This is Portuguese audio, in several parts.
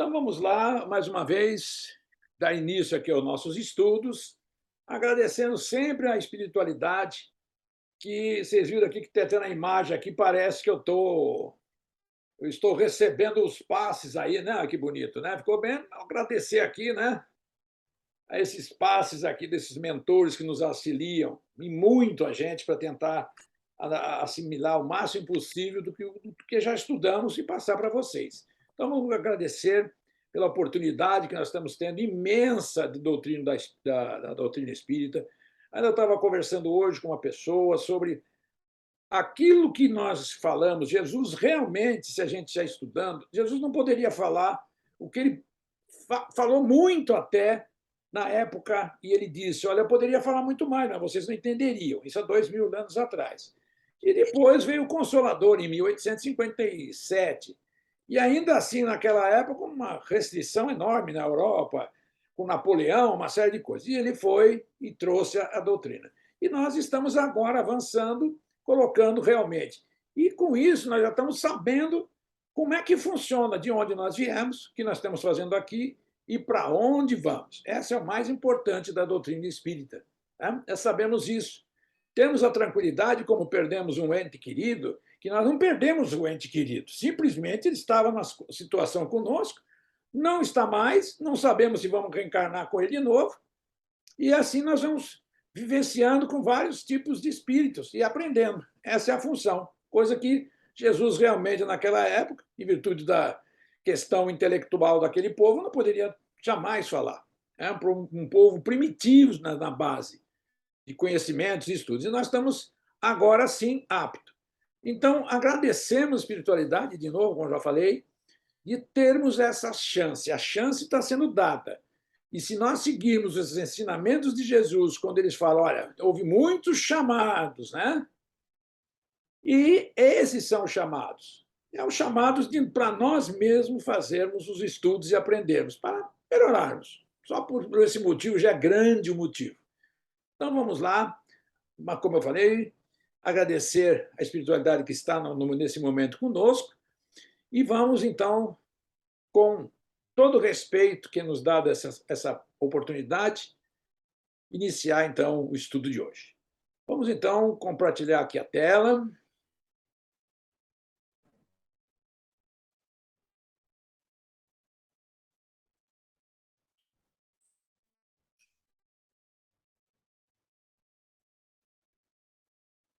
Então vamos lá, mais uma vez, dar início aqui aos nossos estudos, agradecendo sempre a espiritualidade, que vocês viram aqui que está tendo a imagem aqui, parece que eu estou recebendo os passes aí, né? Que bonito, né? Ficou bem? Agradecer aqui, né? A esses passes aqui desses mentores que nos auxiliam e muito a gente para tentar assimilar o máximo possível do que já estudamos e passar para vocês. Então, vamos agradecer pela oportunidade que nós estamos tendo imensa de doutrina da doutrina espírita. Ainda estava conversando hoje com uma pessoa sobre aquilo que nós falamos. Jesus realmente, se a gente está estudando, Jesus não poderia falar o que ele falou muito até na época, e ele disse: olha, eu poderia falar muito mais, mas vocês não entenderiam. Isso há 2000 anos atrás. E depois veio o Consolador, em 1857. E ainda assim, naquela época, uma restrição enorme na Europa, com Napoleão, uma série de coisas. E ele foi e trouxe a doutrina. E nós estamos agora avançando, colocando realmente. E com isso, nós já estamos sabendo como é que funciona, de onde nós viemos, o que nós estamos fazendo aqui e para onde vamos. Essa é o mais importante da doutrina espírita. Né? Sabemos isso. Temos a tranquilidade, como perdemos um ente querido, que nós não perdemos o ente querido. Simplesmente ele estava na situação conosco, não está mais, não sabemos se vamos reencarnar com ele de novo, e assim nós vamos vivenciando com vários tipos de espíritos e aprendendo. Essa é a função, coisa que Jesus realmente, naquela época, em virtude da questão intelectual daquele povo, não poderia jamais falar. É um povo primitivo na base de conhecimentos e estudos. E nós estamos, agora sim, aptos. Então, agradecemos a espiritualidade, de novo, como já falei, de termos essa chance. A chance está sendo dada. E se nós seguirmos os ensinamentos de Jesus, quando eles falam, olha, houve muitos chamados, né? E esses são os chamados. É os chamados para nós mesmos fazermos os estudos e aprendermos, para melhorarmos. Só por esse motivo já é grande o motivo. Então vamos lá, mas como eu falei, agradecer a espiritualidade que está nesse momento conosco e vamos então, com todo o respeito que nos dá essa oportunidade, iniciar então o estudo de hoje. Vamos então compartilhar aqui a tela.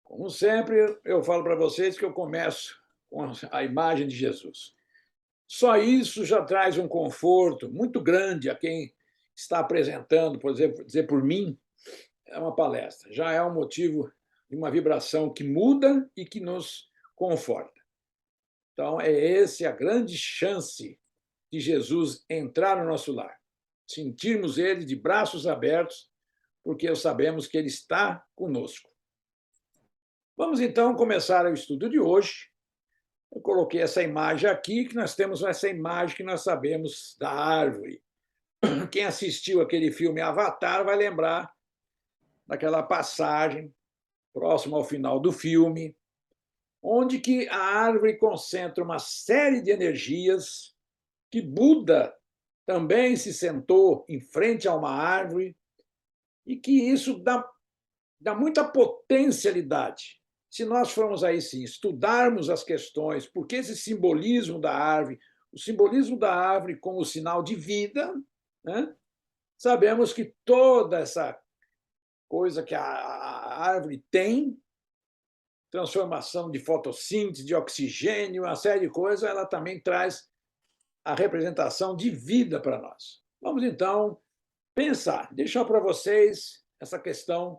Como sempre, eu falo para vocês que eu começo com a imagem de Jesus. Só isso já traz um conforto muito grande a quem está apresentando, por exemplo, dizer por mim, é uma palestra. Já é um motivo de uma vibração que muda e que nos conforta. Então, é essa a grande chance de Jesus entrar no nosso lar. Sentirmos ele de braços abertos, porque sabemos que ele está conosco. Vamos então começar o estudo de hoje. Eu coloquei essa imagem aqui, que nós temos essa imagem que nós sabemos da árvore. Quem assistiu aquele filme Avatar vai lembrar daquela passagem próximo ao final do filme, onde que a árvore concentra uma série de energias, que Buda também se sentou em frente a uma árvore, e que isso dá muita potencialidade. Se nós formos aí sim estudarmos as questões, porque esse simbolismo da árvore, o simbolismo da árvore como sinal de vida, né? Sabemos que toda essa coisa que a árvore tem, transformação de fotossíntese, de oxigênio, uma série de coisas, ela também traz a representação de vida para nós. Vamos então pensar, deixar para vocês essa questão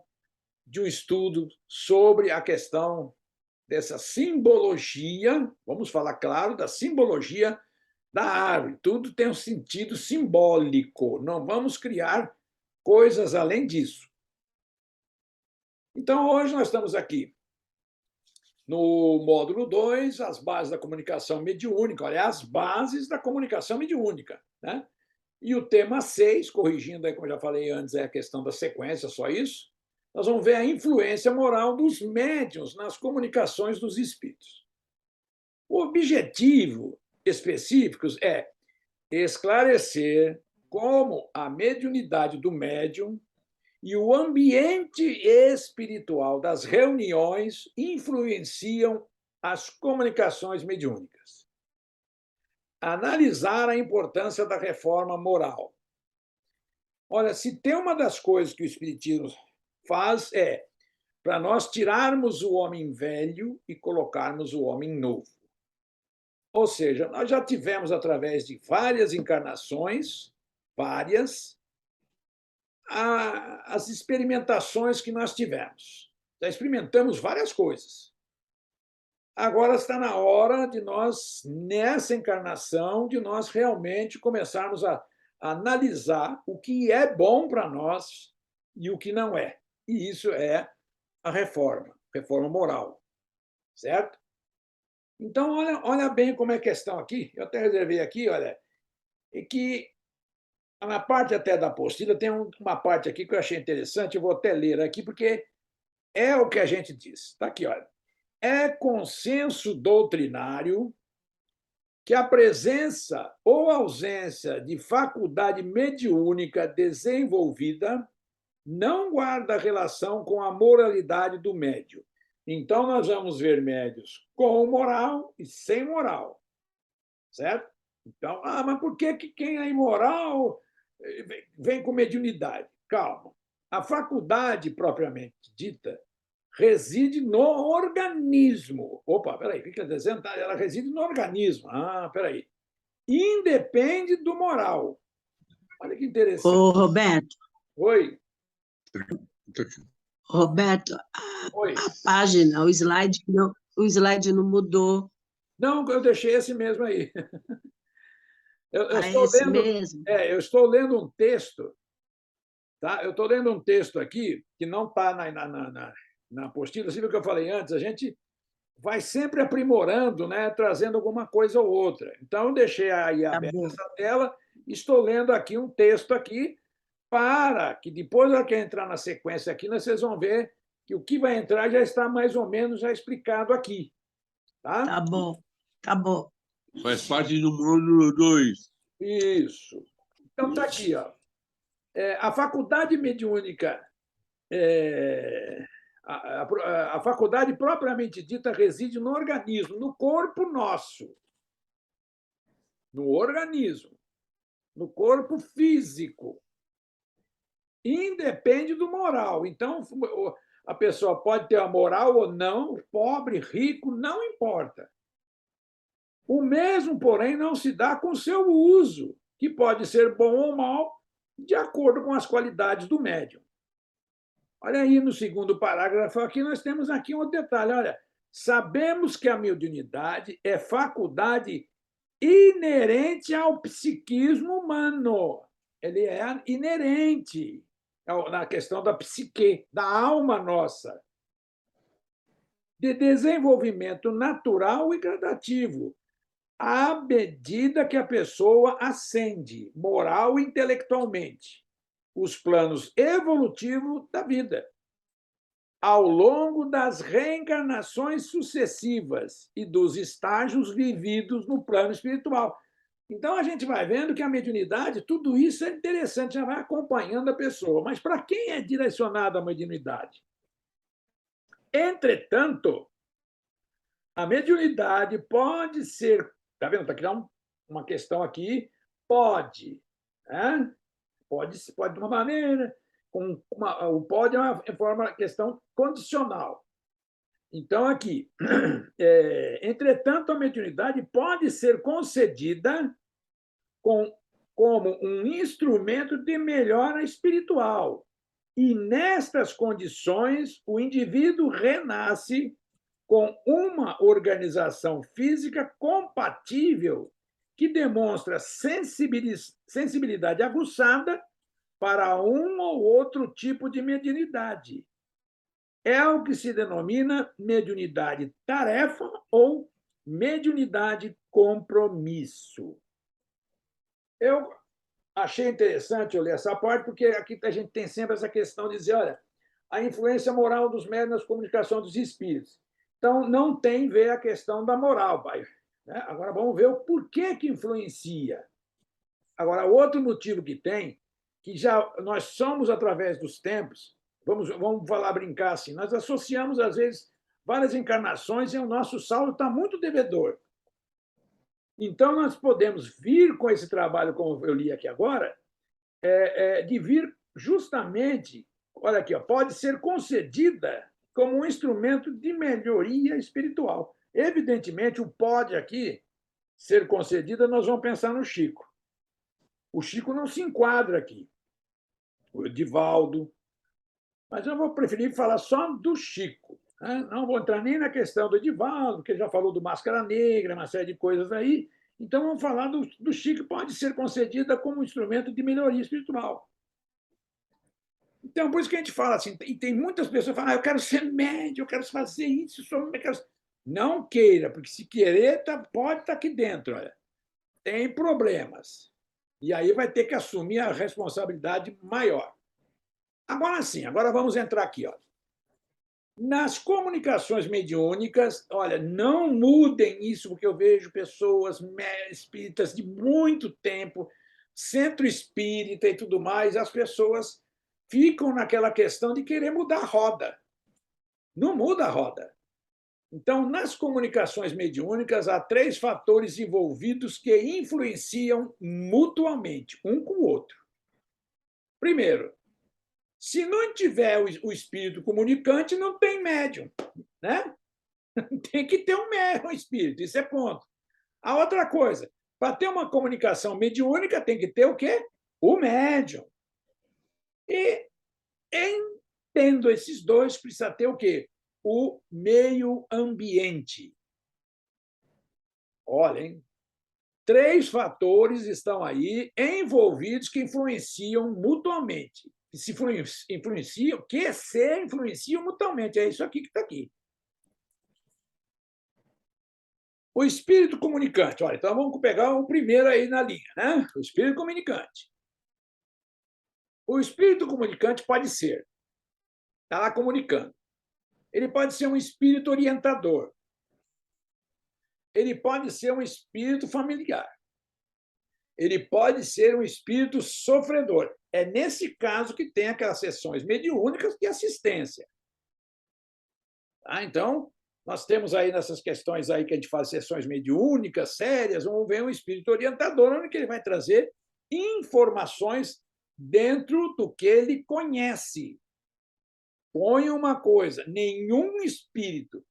de um estudo sobre a questão dessa simbologia, vamos falar, claro, da simbologia da árvore. Tudo tem um sentido simbólico, não vamos criar coisas além disso. Então, hoje nós estamos aqui no módulo 2, as bases da comunicação mediúnica, olha, as bases da comunicação mediúnica, né? E o tema 6, corrigindo aí, como já falei antes, é a questão da sequência, só isso. Nós vamos ver a influência moral dos médiuns nas comunicações dos espíritos. O objetivo específico é esclarecer como a mediunidade do médium e o ambiente espiritual das reuniões influenciam as comunicações mediúnicas. Analisar a importância da reforma moral. Olha, se tem uma das coisas que o Espiritismo faz é para nós tirarmos o homem velho e colocarmos o homem novo. Ou seja, nós já tivemos, através de várias encarnações, as experimentações que nós tivemos. Já experimentamos várias coisas. Agora está na hora de nós, nessa encarnação, de nós realmente começarmos a analisar o que é bom para nós e o que não é. E isso é a reforma moral, certo? Então, olha bem como é a questão aqui. Eu até reservei aqui, olha, é que na parte até da apostila tem uma parte aqui que eu achei interessante, eu vou até ler aqui, porque é o que a gente diz. Está aqui, olha. É consenso doutrinário que a presença ou ausência de faculdade mediúnica desenvolvida não guarda relação com a moralidade do médium. Então, nós vamos ver médios com moral e sem moral, certo? Então, mas por que quem é imoral vem com mediunidade? Calma. A faculdade propriamente dita reside no organismo. Opa, peraí, o que quer dizer? Ela reside no organismo. Ah, peraí. Independe do moral. Olha que interessante. Ô, Roberto. Oi. Roberto, Oi. a página, o slide não mudou. Não, eu deixei esse mesmo aí. Eu estou esse lendo, mesmo? eu estou lendo um texto, tá? Eu estou lendo um texto aqui que não está na apostila. Você viu o que eu falei antes? A gente vai sempre aprimorando, né? Trazendo alguma coisa ou outra. Então, eu deixei aí aberta essa tela, estou lendo aqui um texto aqui para que depois, na hora que entrar na sequência aqui, vocês vão ver que o que vai entrar já está mais ou menos já explicado aqui. Tá? Tá bom, tá bom. Faz parte do módulo 2. Isso. Então, está aqui. Ó. A faculdade mediúnica, a faculdade propriamente dita reside no organismo, no corpo nosso. No organismo. No corpo físico. Independe do moral. Então, a pessoa pode ter a moral ou não, pobre, rico, não importa. O mesmo, porém, não se dá com seu uso, que pode ser bom ou mal, de acordo com as qualidades do médium. Olha aí no segundo parágrafo, aqui nós temos aqui um outro detalhe. Olha, sabemos que a mediunidade é faculdade inerente ao psiquismo humano. Ele é inerente na questão da psique, da alma nossa, de desenvolvimento natural e gradativo, à medida que a pessoa ascende, moral e intelectualmente, os planos evolutivos da vida, ao longo das reencarnações sucessivas e dos estágios vividos no plano espiritual. Então, a gente vai vendo que a mediunidade, tudo isso é interessante, já vai acompanhando a pessoa. Mas para quem é direcionada a mediunidade? Entretanto, a mediunidade pode ser... Está vendo? Está criando uma questão aqui. Pode. Né? Pode de uma maneira. O pode é uma questão condicional. Então, aqui, entretanto, a mediunidade pode ser concedida como um instrumento de melhora espiritual. E, nestas condições, o indivíduo renasce com uma organização física compatível que demonstra sensibilidade aguçada para um ou outro tipo de mediunidade. É o que se denomina mediunidade tarefa ou mediunidade compromisso. Eu achei interessante eu ler essa parte, porque aqui a gente tem sempre essa questão de dizer, olha, a influência moral dos médiuns nas comunicações dos espíritos. Então, não tem ver a questão da moral, pai. Agora, vamos ver o porquê que influencia. Agora, outro motivo que tem, que já nós somos, através dos tempos, vamos falar, brincar assim, nós associamos, às vezes, várias encarnações e o nosso saldo está muito devedor. Então, nós podemos vir com esse trabalho, como eu li aqui agora, de vir justamente, olha aqui, ó, pode ser concedida como um instrumento de melhoria espiritual. Evidentemente, o pode aqui ser concedida, nós vamos pensar no Chico. O Chico não se enquadra aqui. O Edivaldo. Mas eu vou preferir falar só do Chico. Né? Não vou entrar nem na questão do Edivaldo, que ele já falou do Máscara Negra, uma série de coisas aí. Então, vamos falar do Chico, que pode ser concedida como instrumento de melhoria espiritual. Então, por isso que a gente fala assim, e tem muitas pessoas que falam, eu quero ser médium, eu quero fazer isso, eu quero... Não queira, porque se querer, pode estar aqui dentro. Olha. Tem problemas. E aí vai ter que assumir a responsabilidade maior. Agora sim, agora vamos entrar aqui. Ó. Nas comunicações mediúnicas, olha, não mudem isso, porque eu vejo pessoas espíritas de muito tempo, centro espírita e tudo mais, as pessoas ficam naquela questão de querer mudar a roda. Não muda a roda. Então, nas comunicações mediúnicas, há 3 fatores envolvidos que influenciam mutuamente, um com o outro. Primeiro, se não tiver o espírito comunicante, não tem médium. Né? Tem que ter um espírito, isso é ponto. A outra coisa, para ter uma comunicação mediúnica, tem que ter o quê? O médium. E, tendo esses dois, precisa ter o quê? O meio ambiente. Olhem, 3 fatores estão aí envolvidos que influenciam mutuamente. Que se influenciam, que se influenciam mutuamente. É isso aqui que está aqui. O espírito comunicante. Olha, então vamos pegar o primeiro aí na linha, né? O espírito comunicante. O espírito comunicante pode ser, está lá comunicando. Ele pode ser um espírito orientador. Ele pode ser um espírito familiar. Ele pode ser um espírito sofredor. É nesse caso que tem aquelas sessões mediúnicas de assistência. Tá? Então, nós temos aí nessas questões aí que a gente faz sessões mediúnicas, sérias, vamos ver um espírito orientador, onde ele vai trazer informações dentro do que ele conhece. Põe uma coisa, nenhum espírito,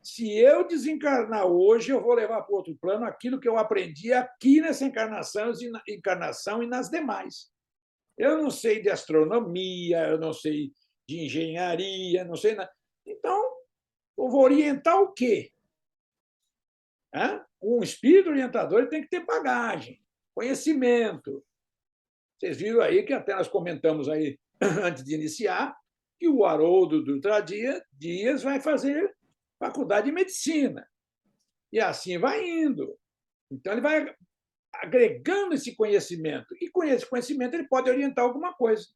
se eu desencarnar hoje, eu vou levar para outro plano aquilo que eu aprendi aqui nessa encarnação e nas demais. Eu não sei de astronomia, eu não sei de engenharia, não sei nada. Então, eu vou orientar o quê? Um espírito orientador tem que ter bagagem, conhecimento. Vocês viram aí que até nós comentamos aí, antes de iniciar, que o Haroldo Dutra Dias vai fazer faculdade de medicina. E assim vai indo. Então, ele vai agregando esse conhecimento. E com esse conhecimento, ele pode orientar alguma coisa.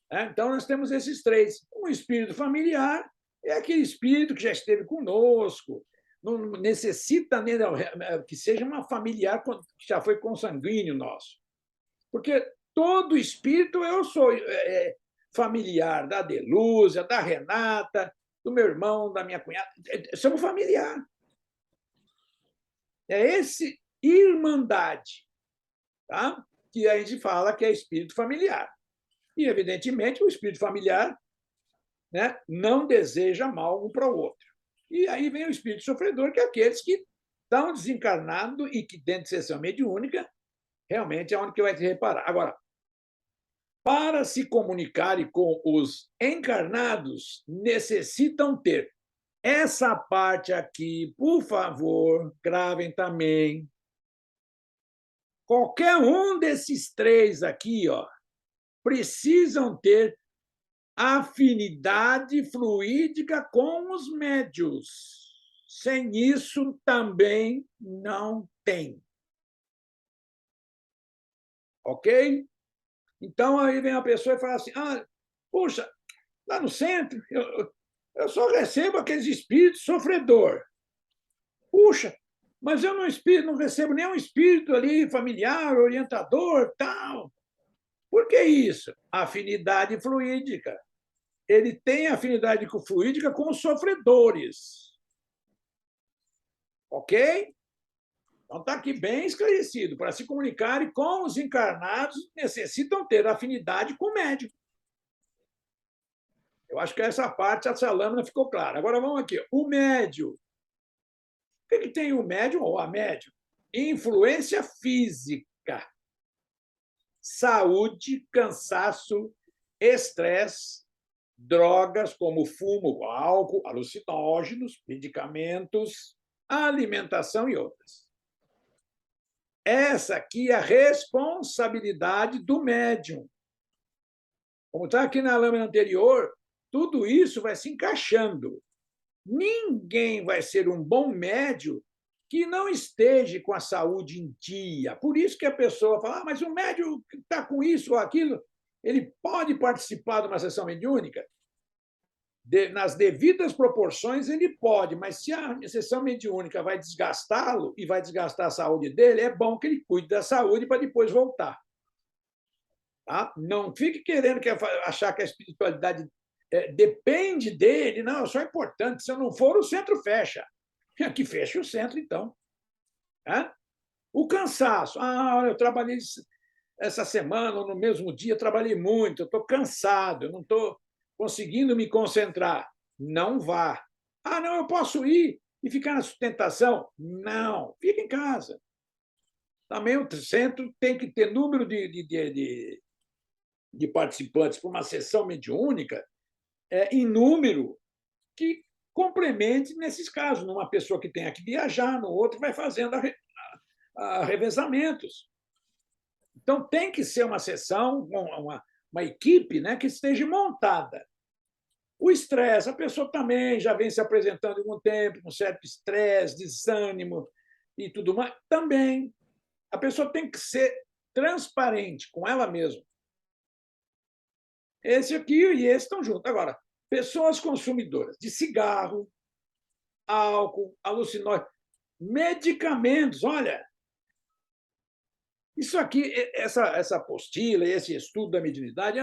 Então, nós temos esses 3. Um espírito familiar é aquele espírito que já esteve conosco, não necessita nem que seja uma familiar que já foi consanguíneo nosso. Porque todo espírito eu sou familiar da Adelúzia, da Renata, do meu irmão, da minha cunhada. Somos familiar. É esse irmandade, tá? Que a gente fala que é espírito familiar. E, evidentemente, o espírito familiar, né, não deseja mal um para o outro. E aí vem o espírito sofredor, que é aqueles que estão desencarnados e que, dentro de sessão mediúnica, realmente é onde que vai te reparar. Agora, para se comunicarem com os encarnados, necessitam ter essa parte aqui, por favor, gravem também. Qualquer um desses 3 aqui, ó, precisam ter afinidade fluídica com os médios. Sem isso, também não tem. Ok? Então, aí vem a pessoa e fala assim, puxa, lá no centro, eu só recebo aqueles espíritos sofredor. Puxa, Mas eu não recebo nenhum espírito ali familiar, orientador, tal. Por que isso? Afinidade fluídica. Ele tem afinidade fluídica com os sofredores. Ok? Então, está aqui bem esclarecido. Para se comunicarem com os encarnados, necessitam ter afinidade com o médium. Eu acho que essa parte, essa lâmina ficou clara. Agora vamos aqui. O médium. O que tem o médium ou a médium? Influência física, saúde, cansaço, estresse, drogas como fumo, álcool, alucinógenos, medicamentos, alimentação e outras. Essa aqui é a responsabilidade do médium. Como está aqui na lâmina anterior, tudo isso vai se encaixando. Ninguém vai ser um bom médium que não esteja com a saúde em dia. Por isso que a pessoa fala, mas o médium está com isso ou aquilo, ele pode participar de uma sessão mediúnica? Nas devidas proporções, ele pode, mas se a sessão mediúnica vai desgastá-lo e vai desgastar a saúde dele, é bom que ele cuide da saúde para depois voltar. Tá? Não fique querendo achar que a espiritualidade depende dele. Não, só é importante. Se eu não for, o centro fecha. Que feche o centro, então. O cansaço. Eu trabalhei essa semana, ou no mesmo dia, trabalhei muito, eu estou cansado, eu não estou conseguindo me concentrar. Não vá. Não, eu posso ir e ficar na sustentação. Não, fica em casa. Também o centro tem que ter número de participantes para uma sessão mediúnica em número que complemente nesses casos. Numa pessoa que tenha que viajar, no outro vai fazendo revezamentos. Então, tem que ser uma sessão, uma equipe, né, que esteja montada. O estresse, a pessoa também já vem se apresentando há algum tempo, com certo estresse, desânimo e tudo mais. Também, a pessoa tem que ser transparente com ela mesma. Esse aqui e esse estão juntos. Agora, pessoas consumidoras de cigarro, álcool, alucinógenos, medicamentos, olha, isso aqui, essa apostila, esse estudo da mediunidade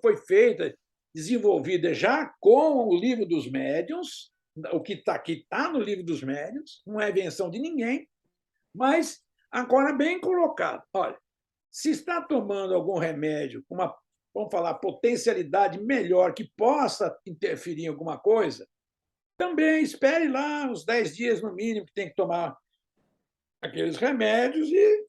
foi feita, desenvolvida já com o livro dos médiuns, o que está aqui está no livro dos médiuns, não é invenção de ninguém, mas agora bem colocado. Olha, se está tomando algum remédio com uma, vamos falar, potencialidade melhor que possa interferir em alguma coisa, também espere lá uns 10 dias no mínimo que tem que tomar aqueles remédios e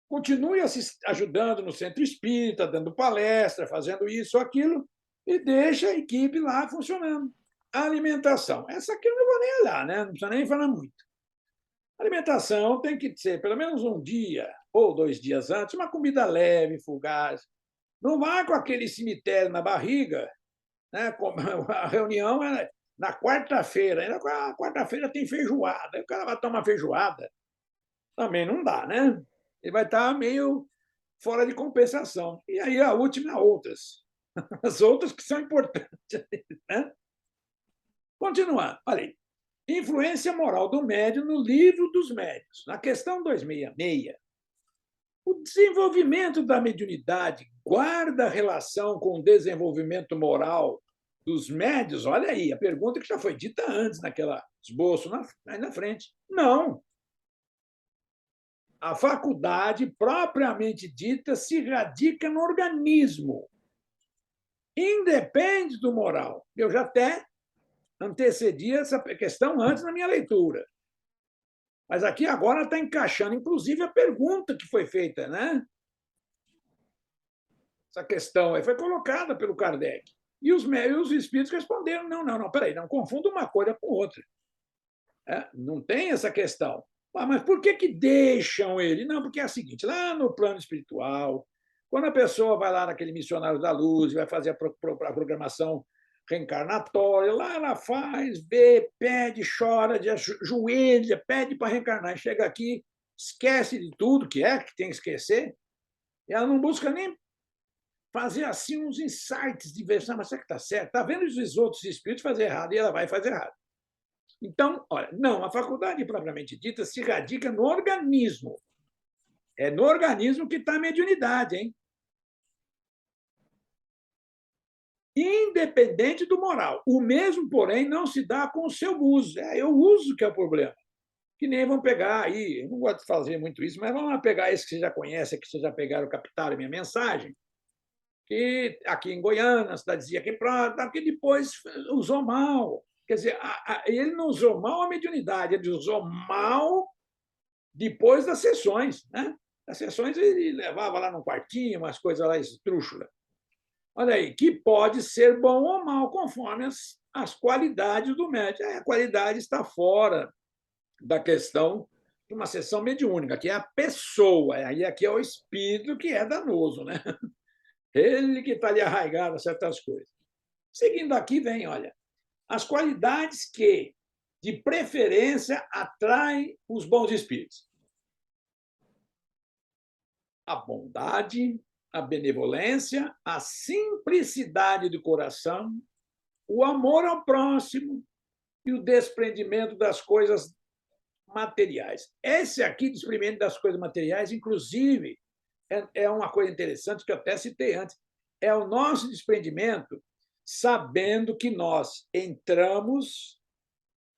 continue ajudando no centro espírita, dando palestra, fazendo isso ou aquilo, e deixa a equipe lá funcionando. A alimentação. Essa aqui eu não vou nem olhar, né? Não precisa nem falar muito. A alimentação tem que ser, pelo menos um dia ou 2 dias antes, uma comida leve, fugaz. Não vá com aquele cemitério na barriga, né? A reunião é na quarta-feira. Ainda a quarta-feira tem feijoada. Aí o cara vai tomar feijoada. Também não dá, né? Ele vai estar meio fora de compensação. E aí a última, outras. As outras que são importantes. Né? Continuando. Olha aí. Influência moral do médium no livro dos médiuns. Na questão 266, o desenvolvimento da mediunidade guarda relação com o desenvolvimento moral dos médiuns? Olha aí, a pergunta que já foi dita antes, naquela esboço aí na frente. Não. A faculdade, propriamente dita, se radica no organismo. Independe do moral. Eu já até antecedi essa questão antes na minha leitura. Mas aqui agora está encaixando, inclusive, a pergunta que foi feita, né? Essa questão aí foi colocada pelo Kardec. E os espíritos responderam: não, peraí, não confunda uma coisa com outra. Não tem essa questão. Mas por que deixam ele? Não, porque é o seguinte, lá no plano espiritual, quando a pessoa vai lá naquele missionário da luz, vai fazer a programação reencarnatória, lá ela faz, vê, pede, chora, ajoelha, pede para reencarnar, e chega aqui, esquece de tudo que tem que esquecer, e ela não busca nem fazer assim uns insights de ver, mas será que está certo? Está vendo os outros espíritos fazer errado, e ela vai fazer errado. Então, olha, não, a faculdade propriamente dita se radica no organismo. É no organismo que está a mediunidade, hein? Independente do moral. O mesmo, porém, não se dá com o seu uso. É o uso que é o problema. Que nem vão pegar aí, eu não gosto de fazer muito isso, mas vamos lá pegar esse que você já conhece, que vocês já pegaram, captaram a minha mensagem, que aqui em Goiânia, cidadezinha aqui próxima, que depois usou mal. Quer dizer, ele não usou mal a mediunidade, ele usou mal depois das sessões. Né? As sessões ele levava lá num quartinho, umas coisas lá esdrúxulas. Olha aí, que pode ser bom ou mal, conforme as qualidades do médium. A qualidade está fora da questão de uma sessão mediúnica, que é a pessoa, aí aqui é o espírito que é danoso, né? Ele que está ali arraigado a certas coisas. Seguindo aqui, vem, olha, as qualidades que, de preferência, atraem os bons espíritos. A bondade, a benevolência, a simplicidade do coração, o amor ao próximo e o desprendimento das coisas materiais. Esse aqui, desprendimento das coisas materiais, inclusive, é uma coisa interessante que eu até citei antes, é o nosso desprendimento sabendo que nós entramos,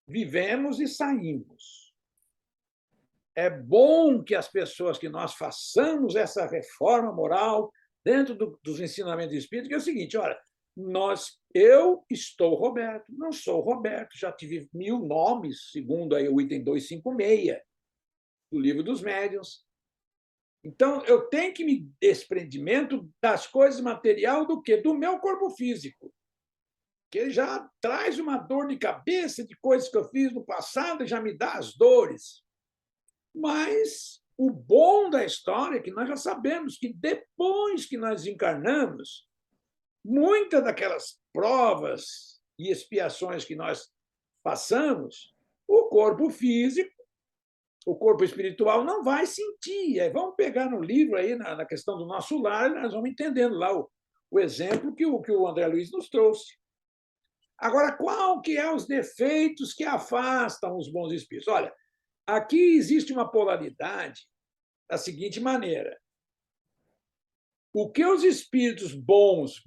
vivemos e saímos. É bom que as pessoas, que nós façamos essa reforma moral dentro dos ensinamentos do Espírito, que é o seguinte, olha, eu estou Roberto, não sou Roberto, já tive 1000 nomes, segundo aí o item 256 do Livro dos Médiuns. Então, eu tenho que me desprendimento das coisas materiais do quê? Do meu corpo físico, que ele já traz uma dor de cabeça de coisas que eu fiz no passado e já me dá as dores. Mas o bom da história é que nós já sabemos que depois que nós encarnamos, muitas daquelas provas e expiações que nós passamos, o corpo físico, o corpo espiritual não vai sentir. Aí vamos pegar no livro aí, na questão do nosso lar, nós vamos entendendo lá o exemplo que o André Luiz nos trouxe. Agora, qual que é os defeitos que afastam os bons espíritos? Olha, aqui existe uma polaridade da seguinte maneira. O que os espíritos bons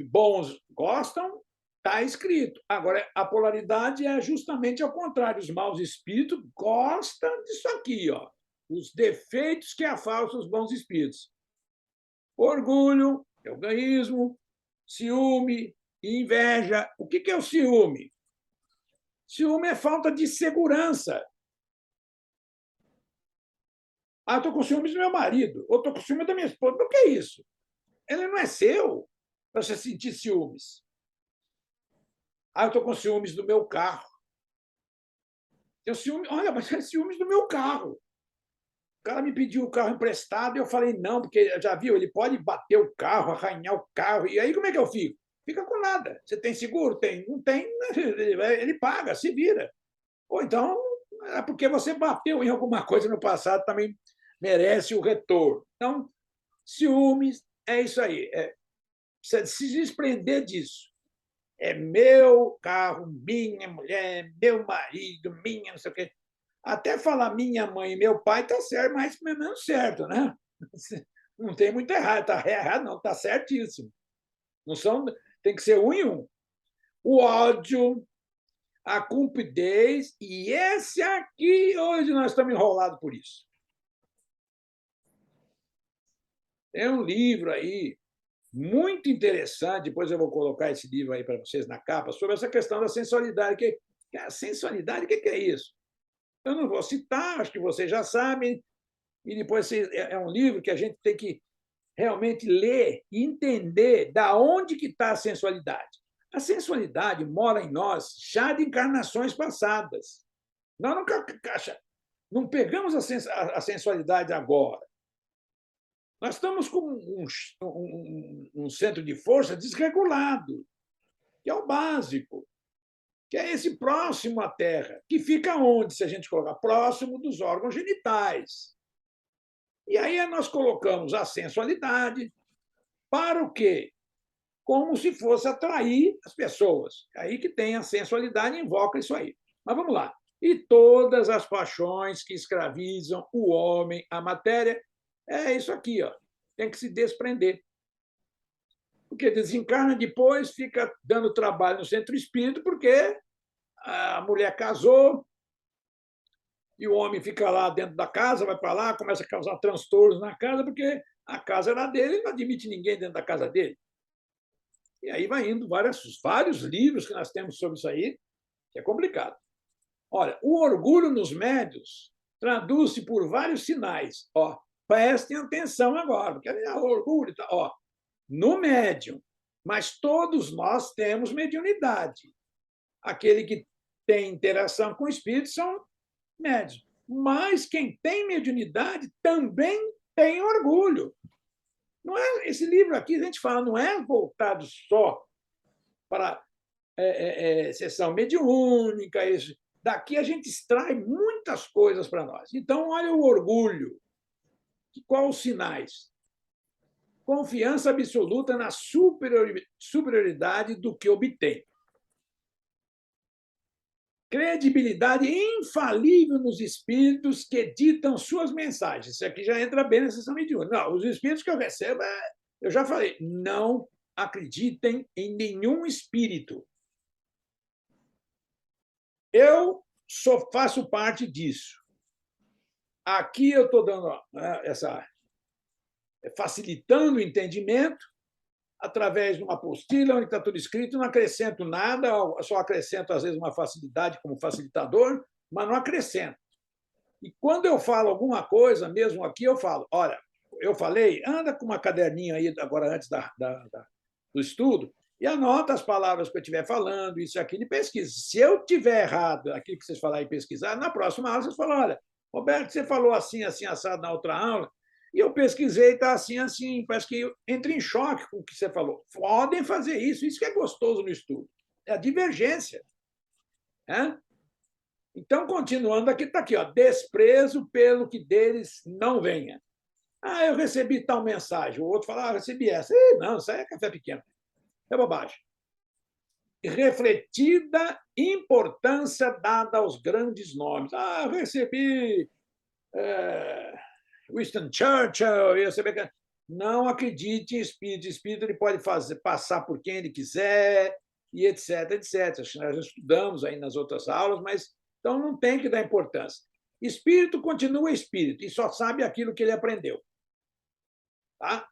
gostam, está escrito. Agora, a polaridade é justamente ao contrário. Os maus espíritos gostam disso aqui, ó, os defeitos que afastam os bons espíritos. Orgulho, egoísmo, ciúme e inveja. O que é o ciúme? Ciúme é falta de segurança. Ah, estou com ciúmes do meu marido, ou estou com ciúmes da minha esposa. O que é isso? Ele não é seu para você sentir ciúmes. Ah, eu estou com ciúmes do meu carro. Eu ciúme, olha, mas é ciúmes do meu carro. O cara me pediu o carro emprestado e eu falei não, porque já viu, ele pode bater o carro, arranhar o carro. E aí como é que eu fico? Fica com nada. Você tem seguro? Tem. Não tem, ele paga, se vira. Ou então, é porque você bateu em alguma coisa no passado, também merece o retorno. Então, ciúmes é isso aí. Precisa se desprender disso. É meu carro, minha mulher, meu marido, minha não sei o quê. Até falar minha mãe e meu pai está certo, mas menos certo, né? Não tem muito errado, está errado, não, está certíssimo. Não são, tem que ser um e um. O ódio, a cupidez, e esse aqui, hoje nós estamos enrolados por isso. Tem um livro aí muito interessante, depois eu vou colocar esse livro aí para vocês na capa, sobre essa questão da sensualidade. Que a sensualidade, o que é isso? Eu não vou citar, acho que vocês já sabem, e depois é um livro que a gente tem que realmente ler e entender da onde que está a sensualidade. A sensualidade mora em nós já de encarnações passadas. Nós não pegamos a sensualidade agora. Nós estamos com um centro de força desregulado, que é o básico, que é esse próximo à Terra, que fica onde, se a gente colocar? Próximo dos órgãos genitais. E aí nós colocamos a sensualidade para o quê? Como se fosse atrair as pessoas. Aí que tem a sensualidade, invoca isso aí. Mas vamos lá. e todas as paixões que escravizam o homem à matéria. É isso aqui, ó. Tem que se desprender. Porque desencarna depois, fica dando trabalho no centro espírita, porque a mulher casou e o homem fica lá dentro da casa, vai para lá, começa a causar transtornos na casa, porque a casa era dele, ele não admite ninguém dentro da casa dele. E aí vai indo vários livros que nós temos sobre isso aí, que é complicado. Olha, o orgulho nos médios traduz-se por vários sinais. Ó, prestem atenção agora, porque o orgulho tá, ó, no médium, mas todos nós temos mediunidade. Aquele que tem interação com espíritos são médios. Mas quem tem mediunidade também tem orgulho. Não é, esse livro aqui, a gente fala, não é voltado só para sessão mediúnica. Isso. Daqui a gente extrai muitas coisas para nós. Então, olha o orgulho. Quais os sinais? Confiança absoluta na superioridade do que obtém. Credibilidade infalível nos espíritos que ditam suas mensagens. Isso aqui já entra bem na sessão mediúnica. Não, os espíritos que eu recebo, eu já falei, não acreditem em nenhum espírito. Eu só faço parte disso. Aqui eu estou dando facilitando o entendimento através de uma apostila onde está tudo escrito, não acrescento nada, só acrescento, às vezes, uma facilidade como facilitador, mas não acrescento. E quando eu falo alguma coisa, mesmo aqui, eu falo, olha, eu falei, anda com uma caderninha aí, agora antes do estudo, e anota as palavras que eu estiver falando, isso e aquilo, e pesquisa. Se eu tiver errado aquilo que vocês falaram e pesquisar, na próxima aula vocês falam, olha, Roberto, você falou assim, assim, assado na outra aula, e eu pesquisei, está assim, assim, parece que eu entro em choque com o que você falou. Podem fazer isso que é gostoso no estudo. É a divergência. Né? Então, continuando, aqui está aqui, ó, desprezo pelo que deles não venha. Ah, eu recebi tal mensagem. O outro fala, eu recebi essa. Não, isso aí é café pequeno. É bobagem. Refletida importância dada aos grandes nomes. Ah, eu recebi Winston Churchill, eu recebi... Não acredite em espírito. Espírito ele pode passar por quem ele quiser, e etc, etc. Nós já estudamos aí nas outras aulas, mas então não tem que dar importância. Espírito continua espírito e só sabe aquilo que ele aprendeu. Tá?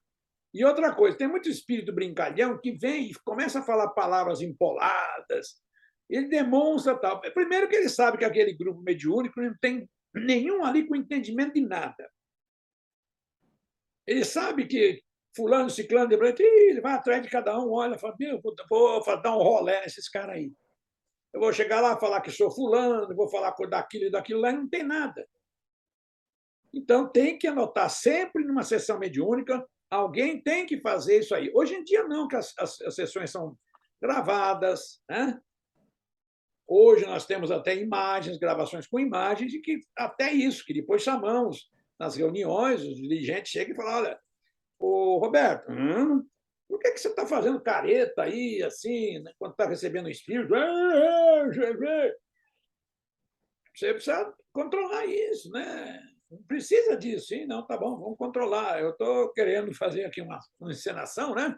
E outra coisa, tem muito espírito brincalhão que vem e começa a falar palavras empoladas, ele demonstra tal. Primeiro que ele sabe que aquele grupo mediúnico não tem nenhum ali com entendimento de nada. Ele sabe que fulano, ciclano, ele vai atrás de cada um, olha, fala, vou dar um rolé nesses caras aí. Eu vou chegar lá, falar que sou fulano, vou falar daquilo e daquilo lá, e não tem nada. Então, tem que anotar sempre numa sessão mediúnica, alguém tem que fazer isso aí. Hoje em dia, não, que as sessões são gravadas, né? Hoje nós temos até imagens, gravações com imagens, e que até isso, que depois chamamos nas reuniões, os dirigentes chegam e falam, olha, ô Roberto, por que você está fazendo careta aí, assim, né, quando está recebendo o espírito? Você precisa controlar isso, né? Não precisa disso, sim, não, tá bom, vamos controlar. Eu estou querendo fazer aqui uma encenação, né?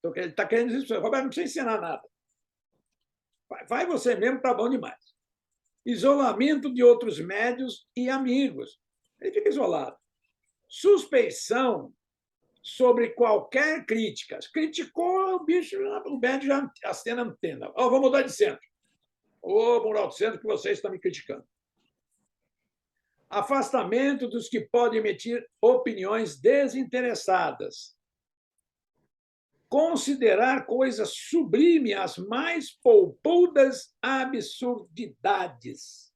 Ele está querendo dizer para você, Roberto, não precisa ensinar nada. Vai você mesmo, tá bom demais. Isolamento de outros médios e amigos. Ele fica isolado. Suspeição sobre qualquer crítica. Criticou, o bicho, o médio já acena a antena. Oh, vou mudar de centro. Vou mudar de centro que vocês estão me criticando. Afastamento dos que podem emitir opiniões desinteressadas. Considerar coisas sublime as mais poupudas absurdidades.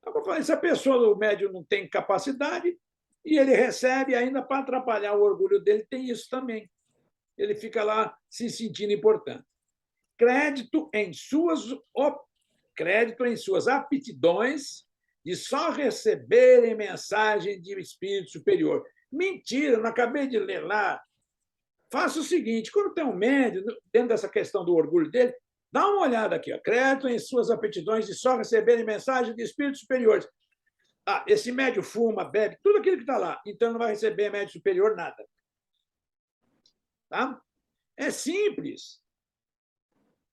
Eu falei, se a pessoa do médium não tem capacidade e ele recebe ainda para atrapalhar o orgulho dele, tem isso também. Ele fica lá se sentindo importante. Crédito em suas aptidões de só receberem mensagem de espírito superior. Mentira, não acabei de ler lá. Faça o seguinte, quando tem um médium, dentro dessa questão do orgulho dele, Dá uma olhada aqui, ó. Crédito em suas aptidões de só receberem mensagens de espíritos superiores. Ah, esse médio fuma, bebe, tudo aquilo que está lá. Então não vai receber médio superior nada. Tá? É simples.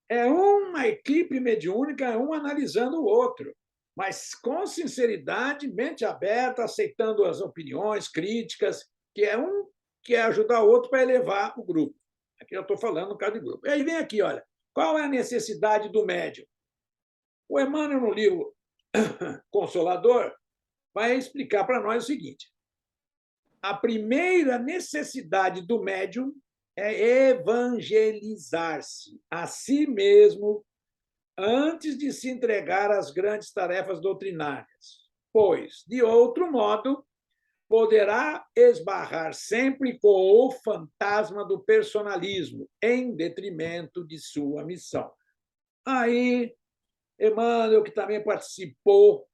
É uma equipe mediúnica, um analisando o outro, mas com sinceridade, mente aberta, aceitando as opiniões, críticas, que é um quer ajudar o outro para elevar o grupo. Aqui eu estou falando no caso de grupo. E aí vem aqui, olha, qual é a necessidade do médium? O Emmanuel, no livro Consolador, vai explicar para nós o seguinte: a primeira necessidade do médium é evangelizar-se a si mesmo antes de se entregar às grandes tarefas doutrinárias, pois, de outro modo, poderá esbarrar sempre com o fantasma do personalismo, em detrimento de sua missão. Aí, Emmanuel, que também participou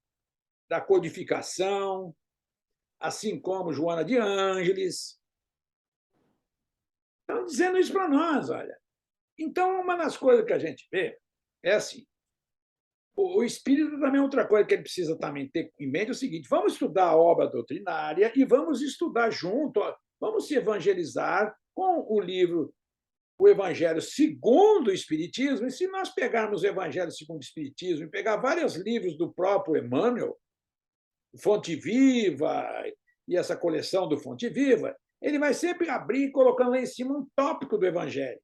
da codificação, assim como Joana de Ângeles, estão dizendo isso para nós, olha. Então, uma das coisas que a gente vê é assim, o espírito também é outra coisa que ele precisa também ter em mente, é o seguinte: vamos estudar a obra doutrinária e vamos estudar junto, vamos se evangelizar com o livro O Evangelho segundo o Espiritismo, e se nós pegarmos o Evangelho segundo o Espiritismo e pegar vários livros do próprio Emmanuel, Fonte Viva e essa coleção do Fonte Viva, ele vai sempre abrir colocando lá em cima um tópico do Evangelho,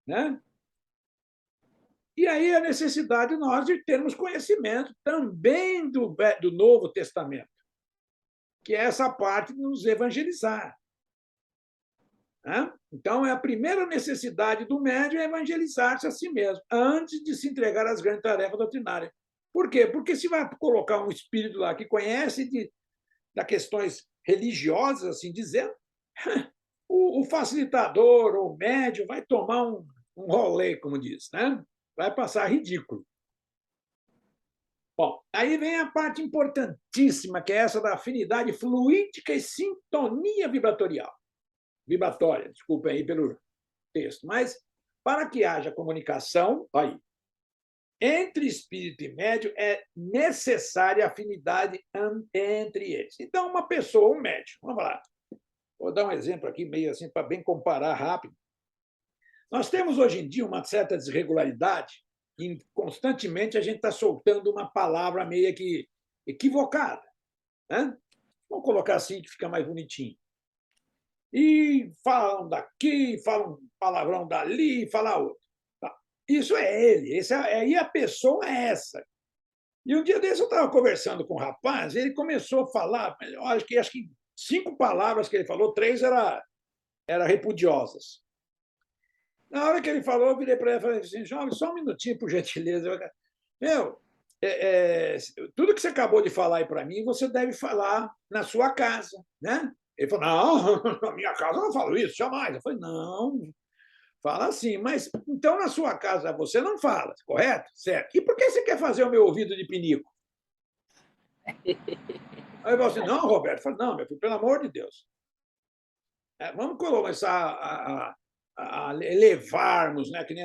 né? E aí a necessidade de nós de termos conhecimento também do Novo Testamento, que é essa parte de nos evangelizar. Né? Então, é a primeira necessidade do médium é evangelizar-se a si mesmo, antes de se entregar às grandes tarefas doutrinárias. Por quê? Porque se vai colocar um espírito lá que conhece das questões religiosas, assim dizendo, o facilitador ou o médium vai tomar um rolê, como diz, né? Vai passar ridículo. Bom, aí vem a parte importantíssima, que é essa da afinidade fluídica e sintonia vibratória, desculpa aí pelo texto, mas para que haja comunicação, aí, entre espírito e médium é necessária a afinidade entre eles. Então, uma pessoa, um médium, vamos lá, vou dar um exemplo aqui, meio assim, para bem comparar rápido. Nós temos hoje em dia uma certa desregularidade e constantemente a gente está soltando uma palavra meio que equivocada. Né? Vamos colocar assim que fica mais bonitinho. E falam daqui, falam um palavrão dali, falam outro. Isso é ele, aí a pessoa é essa. E um dia desse eu estava conversando com um rapaz, ele começou a falar, acho que 5 palavras que ele falou, 3 eram repudiosas. Na hora que ele falou, eu virei para ele e falei assim: jovem, só um minutinho, por gentileza. Meu, tudo que você acabou de falar aí para mim, você deve falar na sua casa, né? Ele falou: não, na minha casa eu não falo isso, jamais. Eu falei: não, fala assim, mas então na sua casa você não fala, correto? Certo. E por que você quer fazer o meu ouvido de pinico? Aí ele falou assim: não, Roberto. Eu falei: não, meu filho, pelo amor de Deus. Vamos começar a elevarmos, né? Que nem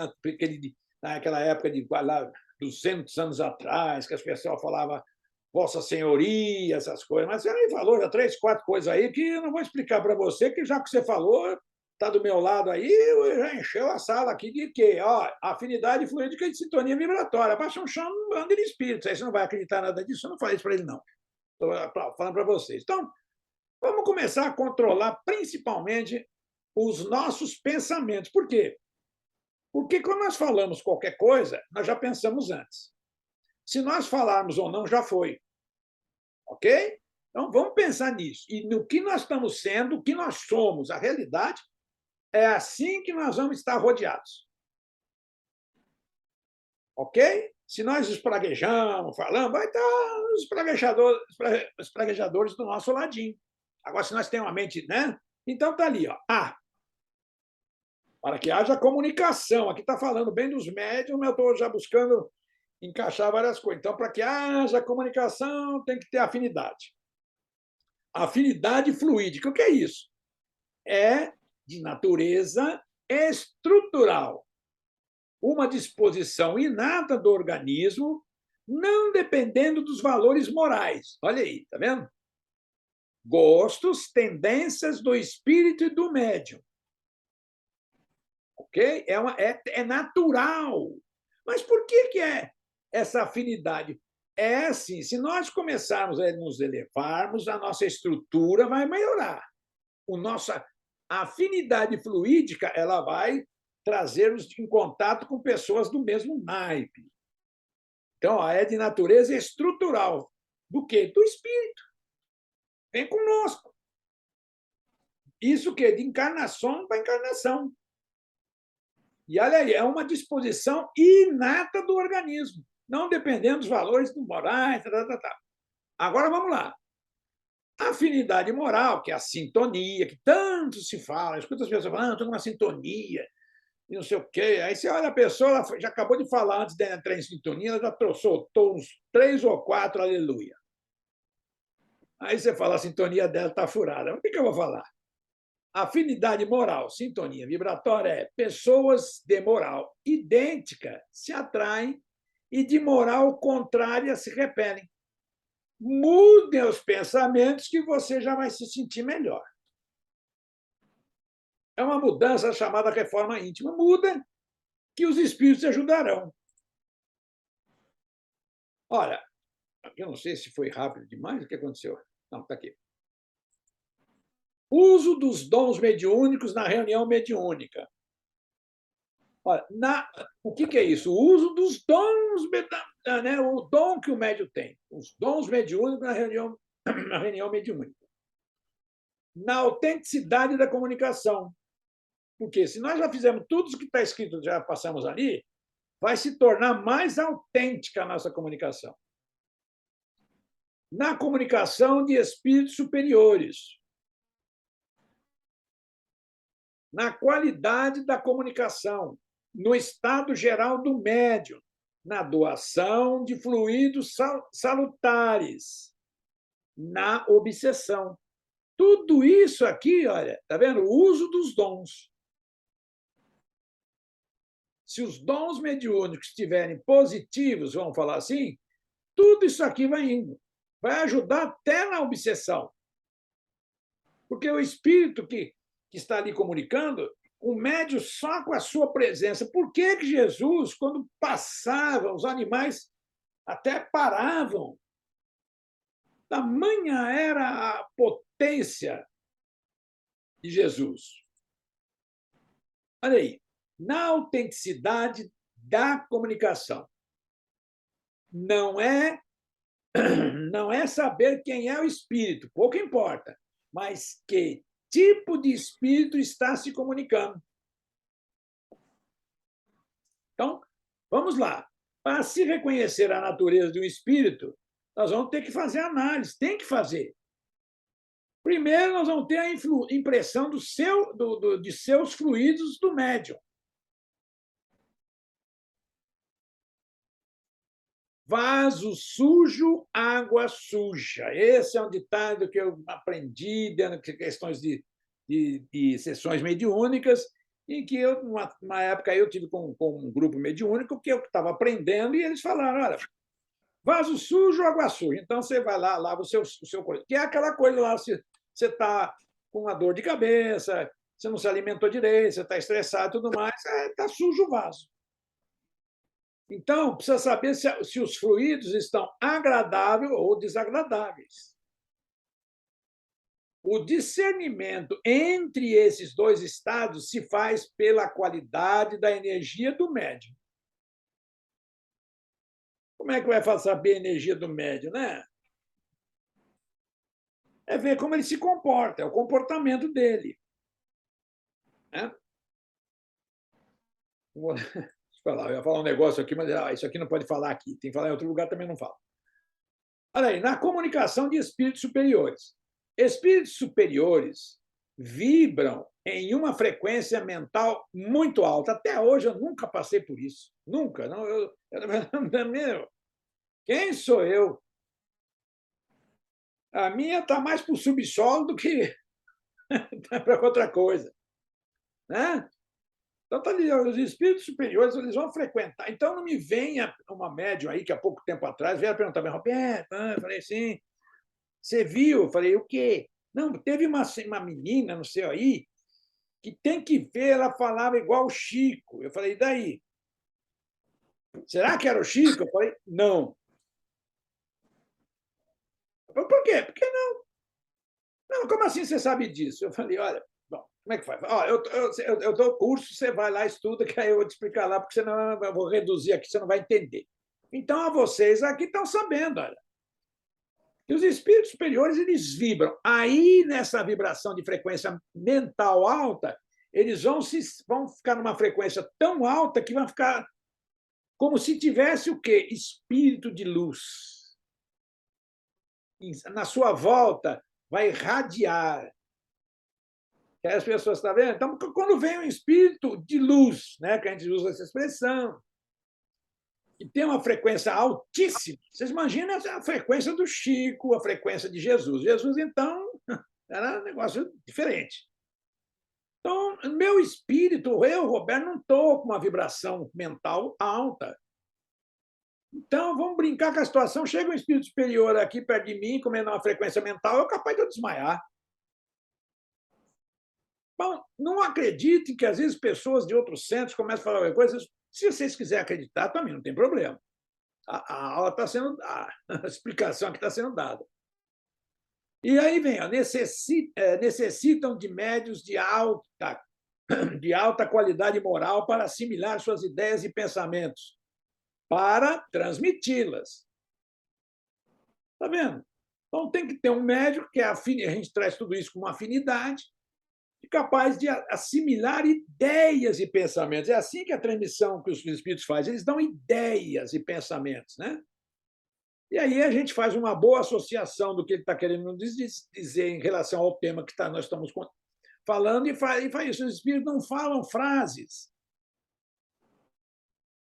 naquela época de lá, 200 anos atrás, que as pessoas falavam Vossa Senhoria, essas coisas. Mas você aí falou já 3, 4 coisas aí que eu não vou explicar para você, que já que você falou, está do meu lado aí, já encheu a sala aqui de quê? Ó, afinidade fluídica e sintonia vibratória. Baixa um chão, um bando de espíritos. Aí você não vai acreditar nada disso, eu não falei isso para ele, não. Estou falando para vocês. Então, vamos começar a controlar principalmente os nossos pensamentos. Por quê? Porque quando nós falamos qualquer coisa, nós já pensamos antes. Se nós falarmos ou não, já foi. Ok? Então, vamos pensar nisso. E no que nós estamos sendo, o que nós somos, a realidade, é assim que nós vamos estar rodeados. Ok? Se nós espraguejamos, falamos, vai estar os espraguejadores do nosso ladinho. Agora, se nós temos uma mente, né? Então, está ali, ó. Para que haja comunicação. Aqui está falando bem dos médiums, mas eu estou já buscando encaixar várias coisas. Então, para que haja comunicação, tem que ter afinidade. Afinidade fluídica. O que é isso? É de natureza estrutural. uma disposição inata do organismo, não dependendo dos valores morais. Olha aí, tá vendo? Gostos, tendências do espírito e do médium. Ok? É natural. Mas por que é essa afinidade? É assim, se nós começarmos a nos elevarmos, a nossa estrutura vai melhorar. Nossa afinidade fluídica ela vai trazer-nos em contato com pessoas do mesmo naipe. Então, é de natureza estrutural. Do quê? Do espírito. Vem conosco. Isso que é de encarnação para encarnação. E olha aí, é uma disposição inata do organismo, não dependendo dos valores morais. Agora vamos lá. A afinidade moral, que é a sintonia, que tanto se fala, escuta as pessoas falando, estou numa sintonia, e não sei o quê. Aí você olha a pessoa, ela já acabou de falar antes de entrar em sintonia, ela já soltou uns 3 ou 4 aleluia. Aí você fala, a sintonia dela está furada. O que eu vou falar? Afinidade moral, sintonia vibratória é pessoas de moral idêntica se atraem e de moral contrária se repelem. Mudem os pensamentos que você já vai se sentir melhor. É uma mudança chamada reforma íntima. Muda que os espíritos te ajudarão. Olha, eu não sei se foi rápido demais, o que aconteceu? Não, está aqui. Uso dos dons mediúnicos na reunião mediúnica. Olha, o que é isso? O uso dos dons, né? O dom que o médium tem. Os dons mediúnicos na reunião mediúnica. Na autenticidade da comunicação. Porque se nós já fizemos tudo o que está escrito, já passamos ali, vai se tornar mais autêntica a nossa comunicação. Na comunicação de espíritos superiores. Na qualidade da comunicação. No estado geral do médium. Na doação de fluidos salutares. Na obsessão. Tudo isso aqui, olha, está vendo? O uso dos dons. Se os dons mediúnicos estiverem positivos, vamos falar assim, tudo isso aqui vai indo. Vai ajudar até na obsessão. Porque o espírito que está ali comunicando, o médium só com a sua presença. Por que Jesus, quando passava, os animais até paravam? Tamanha era a potência de Jesus. Olha aí, na autenticidade da comunicação. Não é saber quem é o espírito, pouco importa, mas que tipo de espírito está se comunicando. Então, vamos lá. Para se reconhecer a natureza de um espírito, nós vamos ter que fazer análise, tem que fazer. Primeiro, nós vamos ter a impressão de seus fluidos do médium. Vaso sujo, água suja. Esse é um ditado que eu aprendi dentro de questões de sessões mediúnicas, em que eu, numa época, eu tive com um grupo mediúnico que eu estava aprendendo e eles falaram, olha, vaso sujo, água suja. Então, você vai lá, lava o seu coisa. Que é aquela coisa lá, você está com uma dor de cabeça, você não se alimentou direito, você está estressado e tudo mais, está sujo o vaso. Então, precisa saber se os fluidos estão agradáveis ou desagradáveis. O discernimento entre esses dois estados se faz pela qualidade da energia do médium. Como é que vai saber a energia do médium, né? É ver como ele se comporta, é o comportamento dele. Né? Eu ia falar um negócio aqui, mas isso aqui não pode falar aqui. Tem que falar em outro lugar, também não falo. Olha aí, na comunicação de espíritos superiores. Espíritos superiores vibram em uma frequência mental muito alta. Até hoje eu nunca passei por isso. Nunca. Não, quem sou eu? A minha está mais para o subsolo do que para outra coisa. Né? Então, tá ali, os espíritos superiores eles vão frequentar. Então, não me venha uma médium aí que há pouco tempo atrás veio perguntar, Roberto, eu falei assim, você viu? Eu falei, o quê? Não, teve uma menina, não sei aí, que tem que ver, ela falava igual o Chico. Eu falei, e daí? Será que era o Chico? Eu falei, não. Eu falei, por quê? Porque não. Não, como assim você sabe disso? Eu falei, olha, bom, como é que faz? Ó, eu dou curso, você vai lá, estuda, que aí eu vou te explicar lá, porque senão eu vou reduzir aqui, você não vai entender. Então, a vocês aqui estão sabendo, olha. E os espíritos superiores, eles vibram. Aí, nessa vibração de frequência mental alta, eles vão ficar numa frequência tão alta que vão ficar como se tivesse o quê? Espírito de luz. Na sua volta, vai irradiar. As pessoas estão vendo? Então, quando vem um espírito de luz, né, que a gente usa essa expressão, e tem uma frequência altíssima, vocês imaginam a frequência do Chico, a frequência de Jesus. Jesus, então, era um negócio diferente. Então, meu espírito, eu, Roberto, não estou com uma vibração mental alta. Então, vamos brincar com a situação. Chega um espírito superior aqui perto de mim, comendo uma frequência mental, eu capaz de eu desmaiar. Bom, não acreditem que, às vezes, pessoas de outros centros começam a falar alguma coisa. Se vocês quiserem acreditar, também não tem problema. A aula está sendo dada, a explicação aqui está sendo dada. E aí vem, ó, necessitam de médios de alta qualidade moral para assimilar suas ideias e pensamentos, para transmiti-las. Está vendo? Então, tem que ter um médico que a gente traz tudo isso com uma afinidade, capaz de assimilar ideias e pensamentos. É assim que a transmissão que os espíritos fazem, eles dão ideias e pensamentos, né? E aí a gente faz uma boa associação do que ele está querendo dizer em relação ao tema que nós estamos falando e faz isso. Os espíritos não falam frases.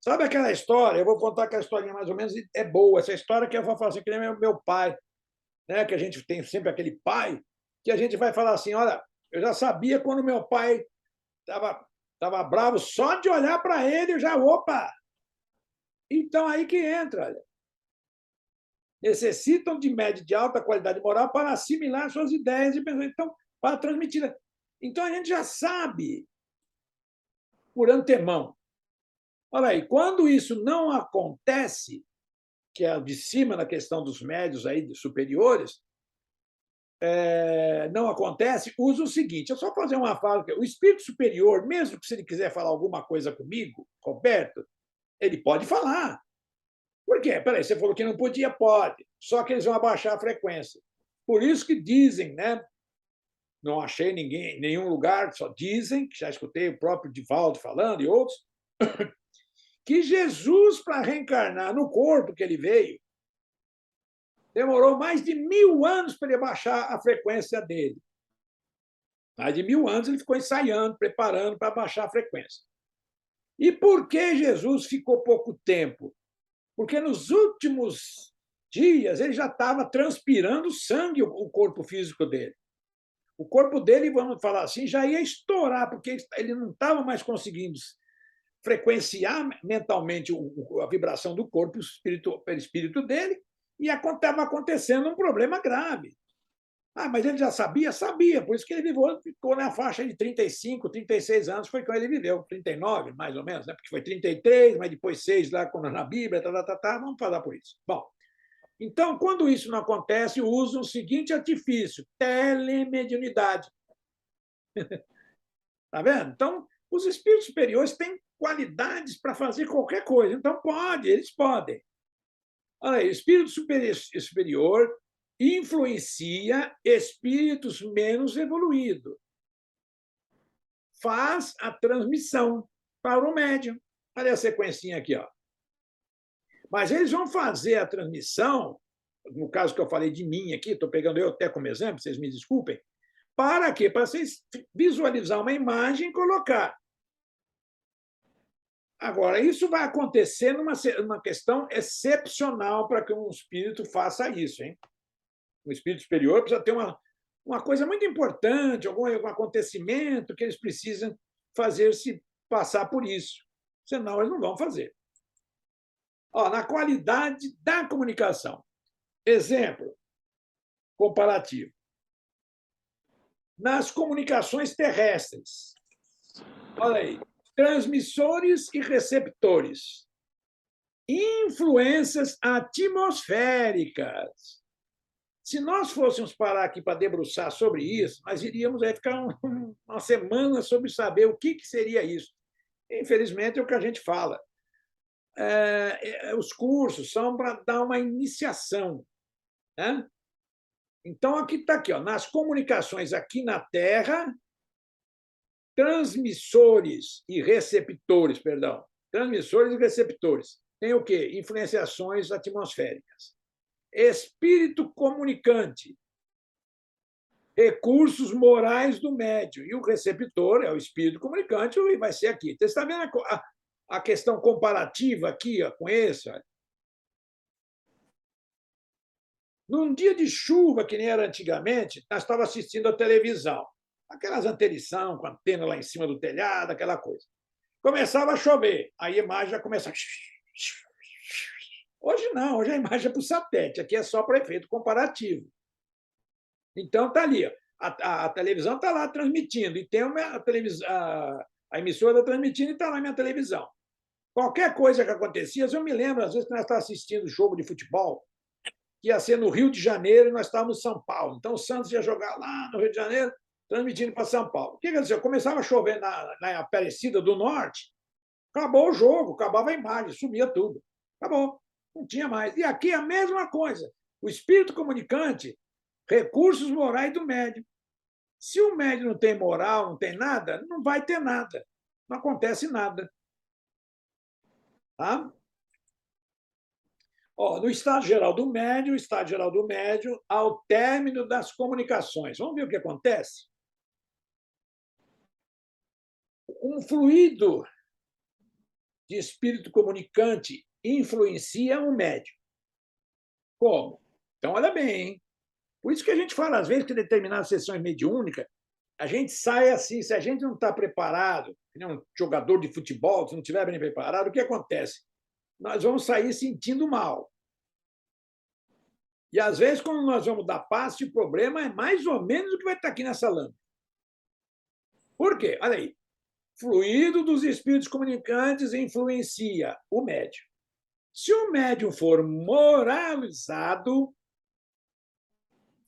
Sabe aquela história? Eu vou contar aquela historinha mais ou menos, é boa. Essa história que eu vou falar assim, que nem meu pai, né? Que a gente tem sempre aquele pai, que a gente vai falar assim, olha, eu já sabia quando meu pai estava bravo, só de olhar para ele, eu já, opa! Então, aí que entra. Olha. Necessitam de médio de alta qualidade moral para assimilar suas ideias e pensamentos, então, para transmitir. Então, a gente já sabe, por antemão. Olha aí, quando isso não acontece, que é de cima na questão dos médios aí, superiores, não acontece, usa o seguinte, eu só fazer uma fala, o espírito superior, mesmo que se ele quiser falar alguma coisa comigo, Roberto, ele pode falar. Por quê? Peraí, você falou que não podia, pode, só que eles vão abaixar a frequência. Por isso que dizem, né? Não achei nenhum lugar, só dizem, que já escutei o próprio Divaldo falando e outros, que Jesus, para reencarnar no corpo que ele veio, demorou mais de 1000 anos para ele baixar a frequência dele. Mais de 1000 anos ele ficou ensaiando, preparando para baixar a frequência. E por que Jesus ficou pouco tempo? Porque nos últimos dias ele já estava transpirando sangue, o corpo físico dele. O corpo dele, vamos falar assim, já ia estourar, porque ele não estava mais conseguindo frequenciar mentalmente a vibração do corpo, o perispírito dele, e estava acontecendo um problema grave. Mas ele já sabia? Sabia, por isso que ele ficou na faixa de 35, 36 anos, foi quando ele viveu, 39, mais ou menos, né? Porque foi 33, mas depois 6 lá, quando na Bíblia, vamos falar por isso. Bom, então, quando isso não acontece, usam o seguinte artifício, telemediunidade. Está vendo? Então, os espíritos superiores têm qualidades para fazer qualquer coisa, então eles podem. Olha aí, o espírito superior influencia espíritos menos evoluídos. Faz a transmissão para o médium. Olha a sequencinha aqui. Ó. Mas eles vão fazer a transmissão, no caso que eu falei de mim aqui, estou pegando eu até como exemplo, vocês me desculpem, para quê? Para vocês visualizar uma imagem e colocar. Agora, isso vai acontecer numa questão excepcional para que um espírito faça isso, hein? O espírito superior precisa ter uma coisa muito importante, algum acontecimento que eles precisam fazer-se passar por isso, senão eles não vão fazer. Ó, na qualidade da comunicação. Exemplo comparativo. Nas comunicações terrestres, olha aí, transmissores e receptores, influências atmosféricas. Se nós fôssemos parar aqui para debruçar sobre isso, nós iríamos aí ficar uma semana sobre saber o que seria isso. Infelizmente, é o que a gente fala. Os cursos são para dar uma iniciação, né? Então, aqui está aqui, ó, nas comunicações aqui na Terra, transmissores e receptores. Tem o quê? Influenciações atmosféricas. Espírito comunicante, recursos morais do médium. E o receptor é o espírito comunicante e vai ser aqui. Você está vendo a questão comparativa aqui, ó, com esse? Ó. Num dia de chuva, que nem era antigamente, nós estávamos assistindo a televisão. Aquelas antenição com a antena lá em cima do telhado, aquela coisa. Começava a chover, aí a imagem já começava. Hoje não, hoje a imagem é para o satélite, aqui é só para efeito comparativo. Então, está ali, a televisão está lá transmitindo, e tem a emissora está transmitindo e está lá a minha televisão. Qualquer coisa que acontecia, eu me lembro, às vezes, que nós estávamos assistindo jogo de futebol, que ia ser no Rio de Janeiro e nós estávamos em São Paulo. Então, o Santos ia jogar lá no Rio de Janeiro, transmitindo para São Paulo. O que quer dizer? Começava a chover na Aparecida do Norte, acabou o jogo, acabava a imagem, sumia tudo. Acabou, não tinha mais. E aqui a mesma coisa. O espírito comunicante, recursos morais do médium. Se o médium não tem moral, não tem nada, não vai ter nada. Não acontece nada. Tá? Ó, no estado geral do médium, ao término das comunicações. Vamos ver o que acontece? Um fluido de espírito comunicante influencia o médium. Como? Então, olha bem, hein? Por isso que a gente fala, às vezes, que determinadas sessões mediúnicas, a gente sai assim, se a gente não está preparado, um jogador de futebol, se não estiver bem preparado, o que acontece? Nós vamos sair sentindo mal. E, às vezes, quando nós vamos dar passe, o problema é mais ou menos o que vai estar aqui nessa lâmpada. Por quê? Olha aí. Fluido dos espíritos comunicantes influencia o médium. Se o médium for moralizado,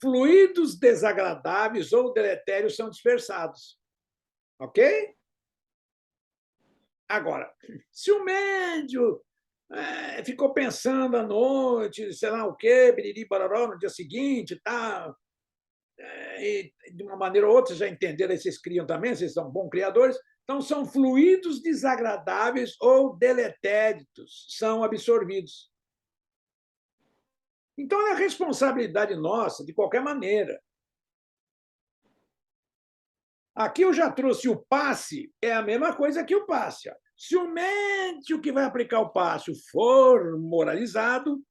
fluidos desagradáveis ou deletérios são dispersados. Ok? Agora, se o médium ficou pensando à noite, sei lá o quê, biriri, bararó, no dia seguinte, tá, e de uma maneira ou outra, já entenderam, vocês criam também, vocês são bons criadores, então são fluidos desagradáveis ou deletérios, são absorvidos. Então, é a responsabilidade nossa, de qualquer maneira. Aqui eu já trouxe o passe, é a mesma coisa que o passe. Se o médium que vai aplicar o passe for moralizado,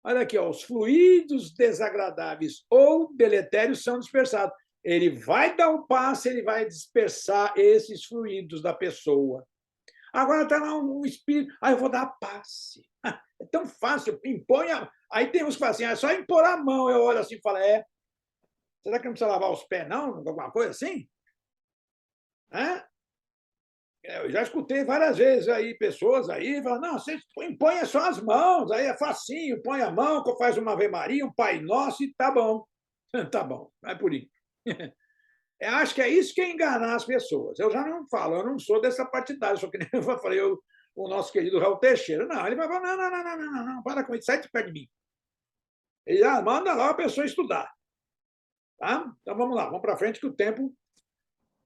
olha aqui, ó, os fluidos desagradáveis ou deletérios são dispersados. Ele vai dar o passe, ele vai dispersar esses fluidos da pessoa. Agora está lá um espírito, eu vou dar passe. É tão fácil, impõe a... Aí tem uns que falam assim, é só impor a mão. Eu olho assim e falo, será que não precisa lavar os pés, não? Alguma coisa assim? Eu já escutei várias vezes aí pessoas aí falando, não, você impõe só as mãos, aí é facinho, põe a mão, faz uma Ave Maria, um Pai Nosso e tá bom. Tá bom, vai por aí. Eu acho que é isso que é enganar as pessoas. Eu já não falo, eu não sou dessa partidária, só que nem eu falei, o nosso querido Raul Teixeira. Não, ele vai falar, não, para com isso, sai de perto de mim. Ele manda lá a pessoa estudar. Tá? Então vamos lá, vamos para frente que o tempo...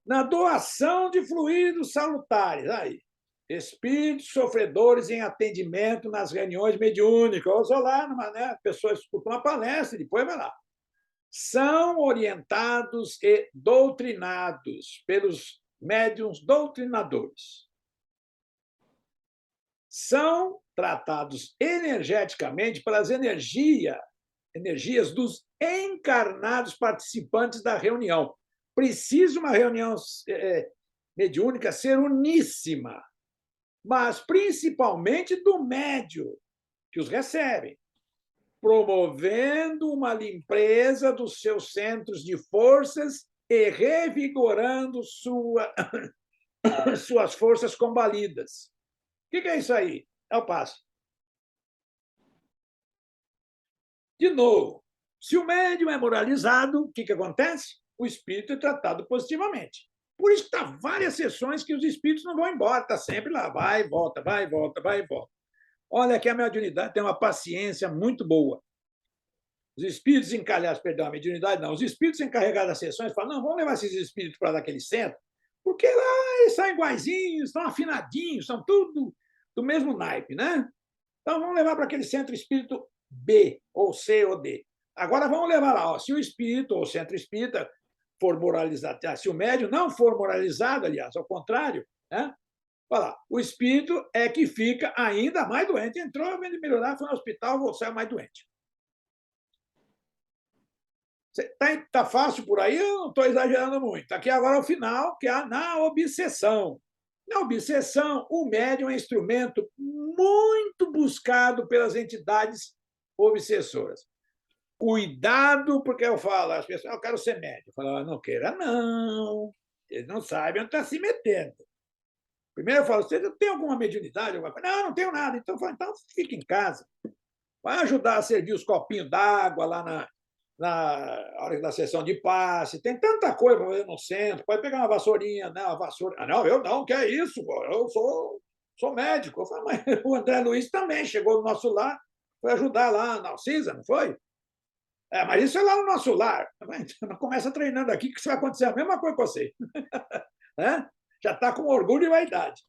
Na doação de fluidos salutares, aí, espíritos sofredores em atendimento nas reuniões mediúnicas. Eu sou lá, a pessoa escuta uma palestra e depois vai lá. São orientados e doutrinados pelos médiuns doutrinadores. São tratados energeticamente pelas energias dos encarnados participantes da reunião. Precisa uma reunião mediúnica ser uníssima, mas principalmente do médium que os recebe, promovendo uma limpeza dos seus centros de forças e revigorando suas forças combalidas. O que é isso aí? É o passo. De novo, se o médium é moralizado, o que acontece? O espírito é tratado positivamente. Por isso que está várias sessões que os espíritos não vão embora, está sempre lá, vai e volta, vai e volta, vai e volta. Olha que a mediunidade tem uma paciência muito boa. Os espíritos encalhados, perdão, a mediunidade não, os espíritos encarregados das sessões falam, não, vamos levar esses espíritos para aquele centro, porque lá eles são iguaizinhos, estão afinadinhos, são tudo do mesmo naipe, né? Então vamos levar para aquele centro espírito B, ou C, ou D. Agora vamos levar lá, ó, se o espírito ou o centro espírita for moralizado, se o médium não for moralizado, aliás, ao contrário, né? Olha lá, o espírito é que fica ainda mais doente. Entrou, vem de melhorar, foi no hospital, vou sair mais doente. Tá fácil por aí? Eu não estou exagerando muito. Aqui agora é o final, que é na obsessão. Na obsessão, o médium é um instrumento muito buscado pelas entidades obsessoras. Cuidado, porque eu falo, as pessoas, eu quero ser médium. Eu falo, não queira, não. Eles não sabem onde está se metendo. Primeiro eu falo, você tem alguma mediunidade? Alguma coisa? Não, não tenho nada. Então eu falo, então fica em casa. Vai ajudar a servir os copinhos d'água lá na hora da sessão de passe. Tem tanta coisa para fazer no centro. Pode pegar uma vassourinha, né? Uma vassoura. Ah, não, eu não, que é isso? Pô? Eu sou médico. Eu falo, mas o André Luiz também chegou no nosso lar, foi ajudar lá na Alcisa, não foi? É, mas isso é lá no nosso lar. Mas começa treinando aqui, que isso vai acontecer a mesma coisa com você. Né? Já está com orgulho e vaidade.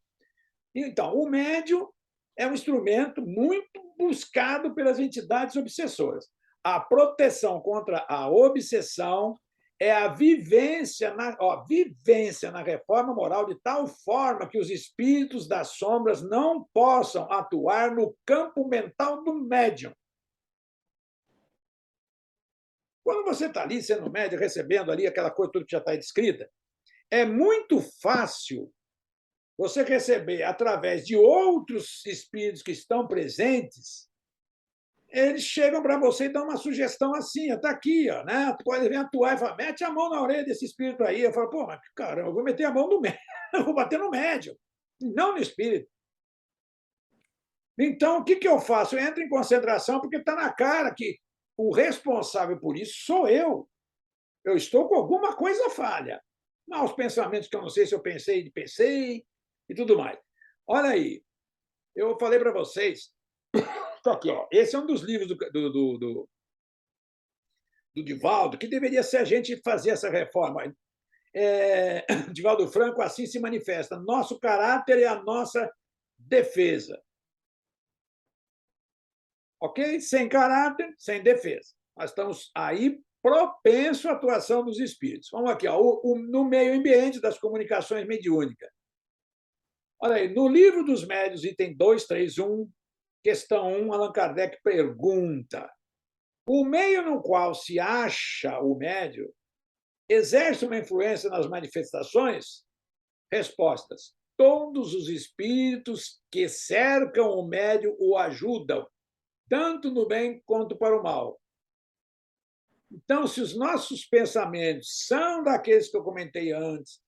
Então, o médium é um instrumento muito buscado pelas entidades obsessoras. A proteção contra a obsessão é a vivência na reforma moral de tal forma que os espíritos das sombras não possam atuar no campo mental do médium. Quando você está ali sendo médium, recebendo ali aquela coisa tudo que já está descrita, é muito fácil você receber através de outros espíritos que estão presentes, eles chegam para você e dão uma sugestão assim, está aqui, ó, né? Pode vir atuar e falar, mete a mão na orelha desse espírito aí. Eu falo, pô, mas caramba, eu vou meter a mão no médium, eu vou bater no médium, não no espírito. Então, o que eu faço? Eu entro em concentração, porque está na cara que o responsável por isso sou eu. Eu estou com alguma coisa falha. Mas os pensamentos que eu não sei se eu pensei e tudo mais. Olha aí, eu falei para vocês, aqui, ó, esse é um dos livros do Divaldo, que deveria ser a gente fazer essa reforma. Divaldo Franco assim se manifesta: nosso caráter é a nossa defesa. Ok? Sem caráter, sem defesa. Nós estamos aí propenso à atuação dos espíritos. Vamos aqui, ó, no meio ambiente das comunicações mediúnicas. Olha aí, no livro dos médiuns, item 231, questão 1, Allan Kardec pergunta: o meio no qual se acha o médium exerce uma influência nas manifestações? Respostas: todos os espíritos que cercam o médium o ajudam, tanto no bem quanto para o mal. Então, se os nossos pensamentos são daqueles que eu comentei antes,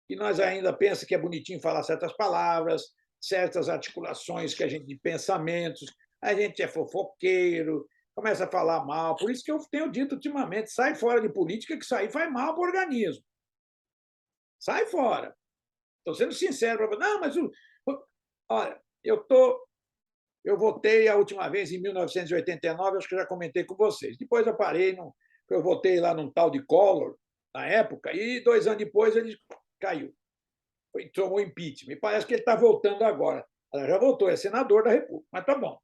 e nós ainda pensamos que é bonitinho falar certas palavras, certas articulações que a gente de pensamentos, a gente é fofoqueiro, começa a falar mal. Por isso que eu tenho dito ultimamente, sai fora de política, que isso aí faz mal para o organismo. Sai fora. Estou sendo sincero para você. Não, mas olha, eu votei a última vez em 1989, acho que já comentei com vocês. Depois eu parei, eu votei lá num tal de Collor, na época, e 2 anos depois ele caiu. Tomou impeachment. Me parece que ele está voltando agora. Ela já voltou, é senador da República, mas tá bom.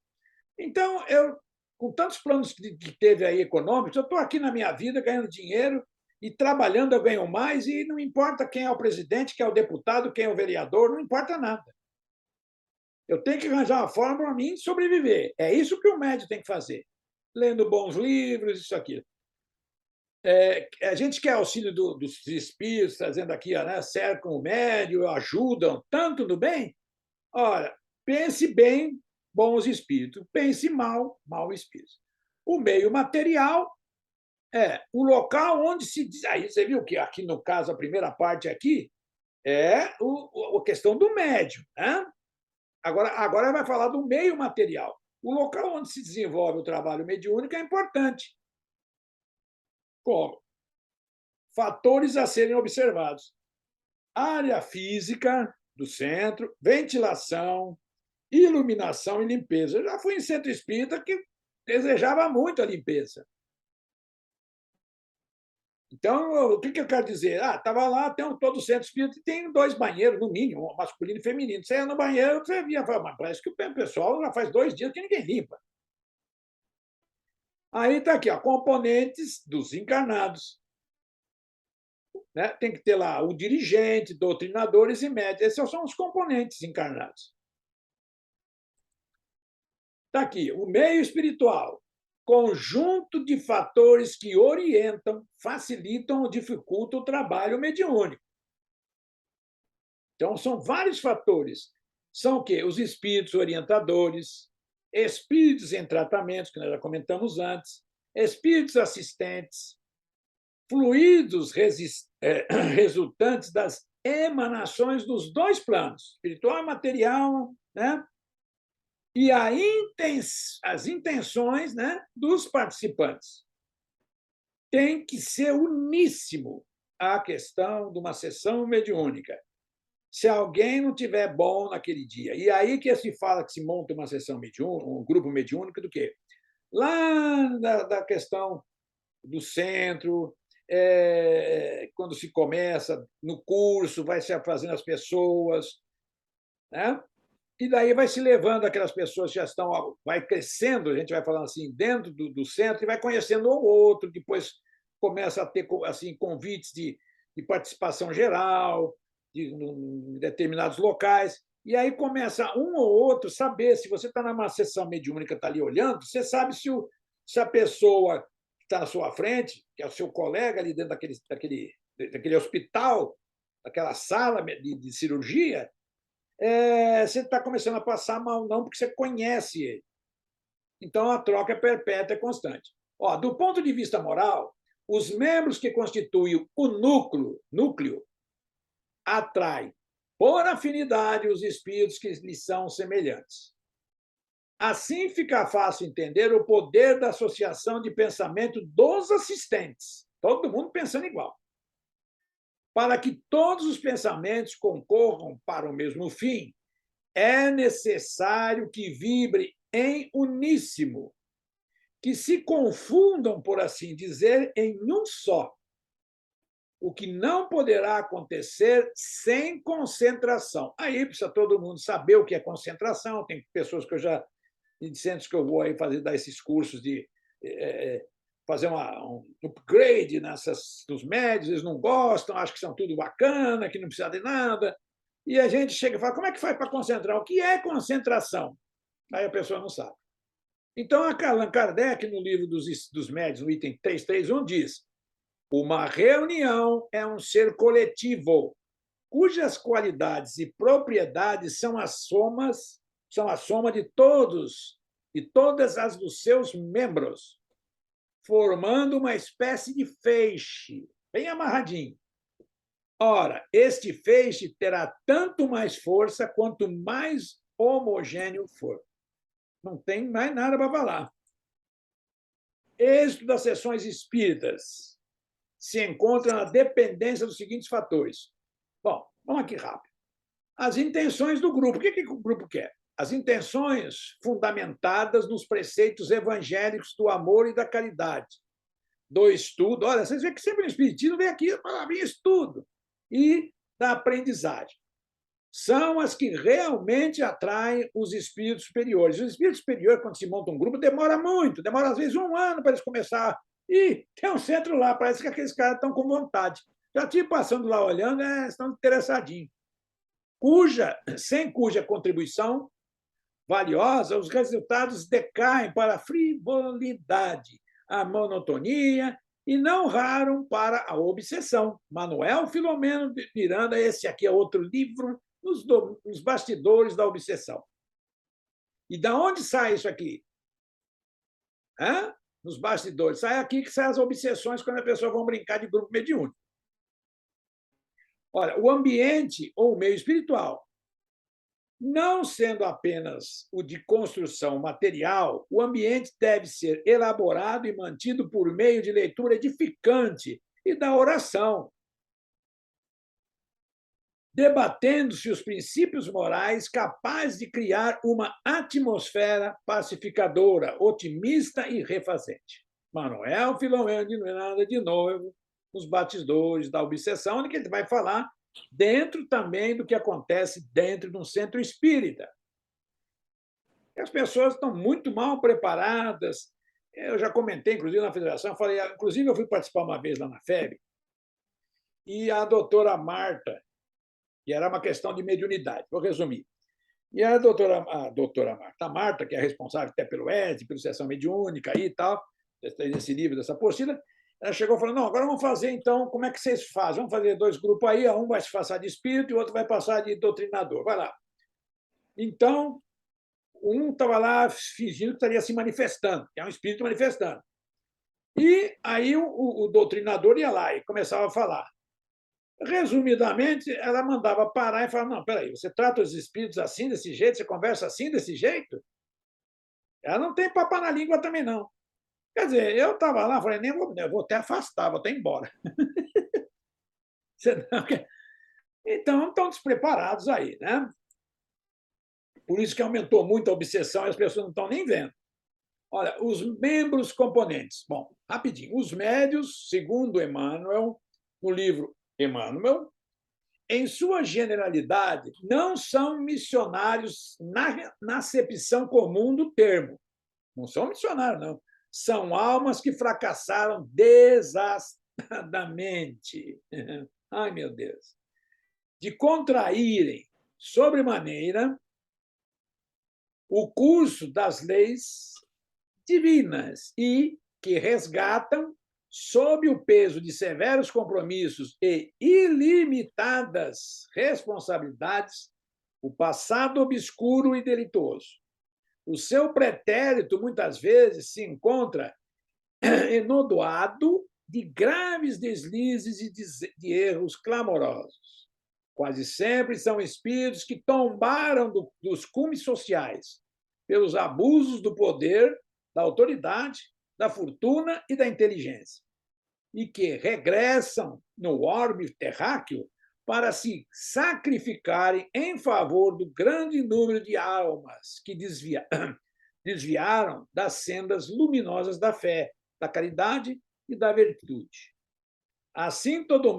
Então, com tantos planos que teve aí econômicos, eu estou aqui na minha vida ganhando dinheiro e trabalhando eu ganho mais, e não importa quem é o presidente, quem é o deputado, quem é o vereador, não importa nada. Eu tenho que arranjar uma forma para mim sobreviver. É isso que o médium tem que fazer. Lendo bons livros, isso aqui. A gente quer auxílio dos espíritos, trazendo aqui, né, cercam o médio, ajudam tanto no bem. Ora, pense bem, bons espíritos. Pense mal, mau espírito. O meio material é o local onde se diz. Aí você viu que aqui, no caso, a primeira parte aqui é a questão do médium, né? Agora vai falar do meio material. O local onde se desenvolve o trabalho mediúnico é importante. Como? Fatores a serem observados: área física do centro, ventilação, iluminação e limpeza. Eu já fui em centro espírita que desejava muito a limpeza. Então, o que eu quero dizer? Estava lá, tem todo o centro espírita e tem 2 banheiros, no mínimo, masculino e feminino. Você ia no banheiro, você via, mas parece que o pessoal já faz 2 dias que ninguém limpa. Aí está aqui, ó, componentes dos encarnados. Né? Tem que ter lá o dirigente, doutrinadores e médios. Esses são os componentes encarnados. Está aqui, o meio espiritual. Conjunto de fatores que orientam, facilitam ou dificultam o trabalho mediúnico. Então, são vários fatores. São o quê? Os espíritos orientadores, espíritos em tratamentos, que nós já comentamos antes, espíritos assistentes, fluidos resultantes das emanações dos 2 planos, espiritual e material, né? E as intenções, né, dos participantes. Tem que ser uníssimo a questão de uma sessão mediúnica. Se alguém não tiver bom naquele dia, e aí que se fala que se monta uma sessão mediúnica, um grupo mediúnico do quê? Lá da questão do centro, quando se começa no curso, vai se fazendo as pessoas, né? E daí vai se levando aquelas pessoas que já estão, vai crescendo, a gente vai falando assim, dentro do centro, e vai conhecendo um ou outro, depois começa a ter assim, convites de participação geral, em determinados locais, e aí começa um ou outro saber, se você está numa sessão mediúnica, está ali olhando, você sabe se a pessoa que está na sua frente, que é o seu colega ali dentro daquele hospital, daquela sala de cirurgia, você está começando a passar mal, não, porque você conhece ele. Então, a troca é perpétua e constante. Do ponto de vista moral, os membros que constituem o núcleo atraem, por afinidade, os espíritos que lhes são semelhantes. Assim fica fácil entender o poder da associação de pensamento dos assistentes, todo mundo pensando igual, para que todos os pensamentos concorram para o mesmo fim. É necessário que vibre em uníssimo, que se confundam, por assim dizer, em um só, o que não poderá acontecer sem concentração. Aí precisa todo mundo saber o que é concentração. Tem pessoas que eu já, em centros que eu vou aí dar esses cursos de fazer um upgrade dos médios, eles não gostam, acham que são tudo bacana, que não precisa de nada. E a gente chega e fala, como é que faz para concentrar? O que é concentração? Aí a pessoa não sabe. Então, Allan Kardec, no livro dos médios, no item 331, diz: uma reunião é um ser coletivo, cujas qualidades e propriedades são a soma de todas as dos seus membros, formando uma espécie de feixe, bem amarradinho. Ora, este feixe terá tanto mais força quanto mais homogêneo for. Não tem mais nada para falar. Êxito das sessões espíritas se encontra na dependência dos seguintes fatores. Bom, vamos aqui rápido. As intenções do grupo. O que o grupo quer? As intenções fundamentadas nos preceitos evangélicos do amor e da caridade, do estudo. Olha, vocês veem que sempre no Espiritismo vem aqui a palavrinha estudo. E da aprendizagem. São as que realmente atraem os espíritos superiores. Os espíritos superiores, quando se monta um grupo, demora muito, demora às vezes 1 ano para eles começar. E tem um centro lá, parece que aqueles caras estão com vontade. Já tinha passando lá olhando, estão interessadinhos. Sem cuja contribuição valiosa, os resultados decaem para a frivolidade, a monotonia e não raro para a obsessão. Manuel Filomeno de Miranda, esse aqui é outro livro, nos bastidores da obsessão. E da onde sai isso aqui? Hã? Nos bastidores. Sai aqui que saem as obsessões quando a pessoa vai brincar de grupo mediúnico. Olha, o ambiente ou o meio espiritual, não sendo apenas o de construção material, o ambiente deve ser elaborado e mantido por meio de leitura edificante e da oração, debatendo-se os princípios morais capazes de criar uma atmosfera pacificadora, otimista e refazente. Manuel Filomeno de Miranda, de novo, nos bastidores da obsessão, onde ele vai falar dentro também do que acontece dentro de um centro espírita. As pessoas estão muito mal preparadas. Eu já comentei, inclusive, na federação, falei, inclusive, eu fui participar uma vez lá na FEB, e a doutora Marta, e era uma questão de mediunidade, vou resumir. E a doutora Marta, que é responsável até pelo ED, pela sessão mediúnica e tal, desse livro, dessa apostila, ela chegou e falou, não, agora vamos fazer, então, como é que vocês fazem? Vamos fazer 2 grupos aí, um vai se passar de espírito e o outro vai passar de doutrinador. Vai lá. Então, um estava lá fingindo que estaria se manifestando, que é um espírito manifestando. E aí o doutrinador ia lá e começava a falar. Resumidamente, ela mandava parar e falar, não, peraí, você trata os espíritos assim, desse jeito, você conversa assim, desse jeito? Ela não tem papo na língua também, não. Quer dizer, eu estava lá, falei, nem vou até afastar, vou até embora. Então, estão despreparados aí, né? Por isso que aumentou muito a obsessão e as pessoas não estão nem vendo. Olha, os membros componentes. Bom, rapidinho. Os médios, segundo Emmanuel, no livro Emmanuel, em sua generalidade, não são missionários na acepção comum do termo. Não são missionários, não. São almas que fracassaram desastradamente. Ai, meu Deus. De contraírem, sobremaneira, o curso das leis divinas e que resgatam, sob o peso de severos compromissos e ilimitadas responsabilidades, o passado obscuro e delitoso. O seu pretérito, muitas vezes, se encontra enodoado de graves deslizes e de erros clamorosos. Quase sempre são espíritos que tombaram dos cumes sociais pelos abusos do poder, da autoridade, da fortuna e da inteligência, e que regressam no orbe terráqueo para se sacrificarem em favor do grande número de almas que desviaram das sendas luminosas da fé, da caridade e da virtude. Assim, todo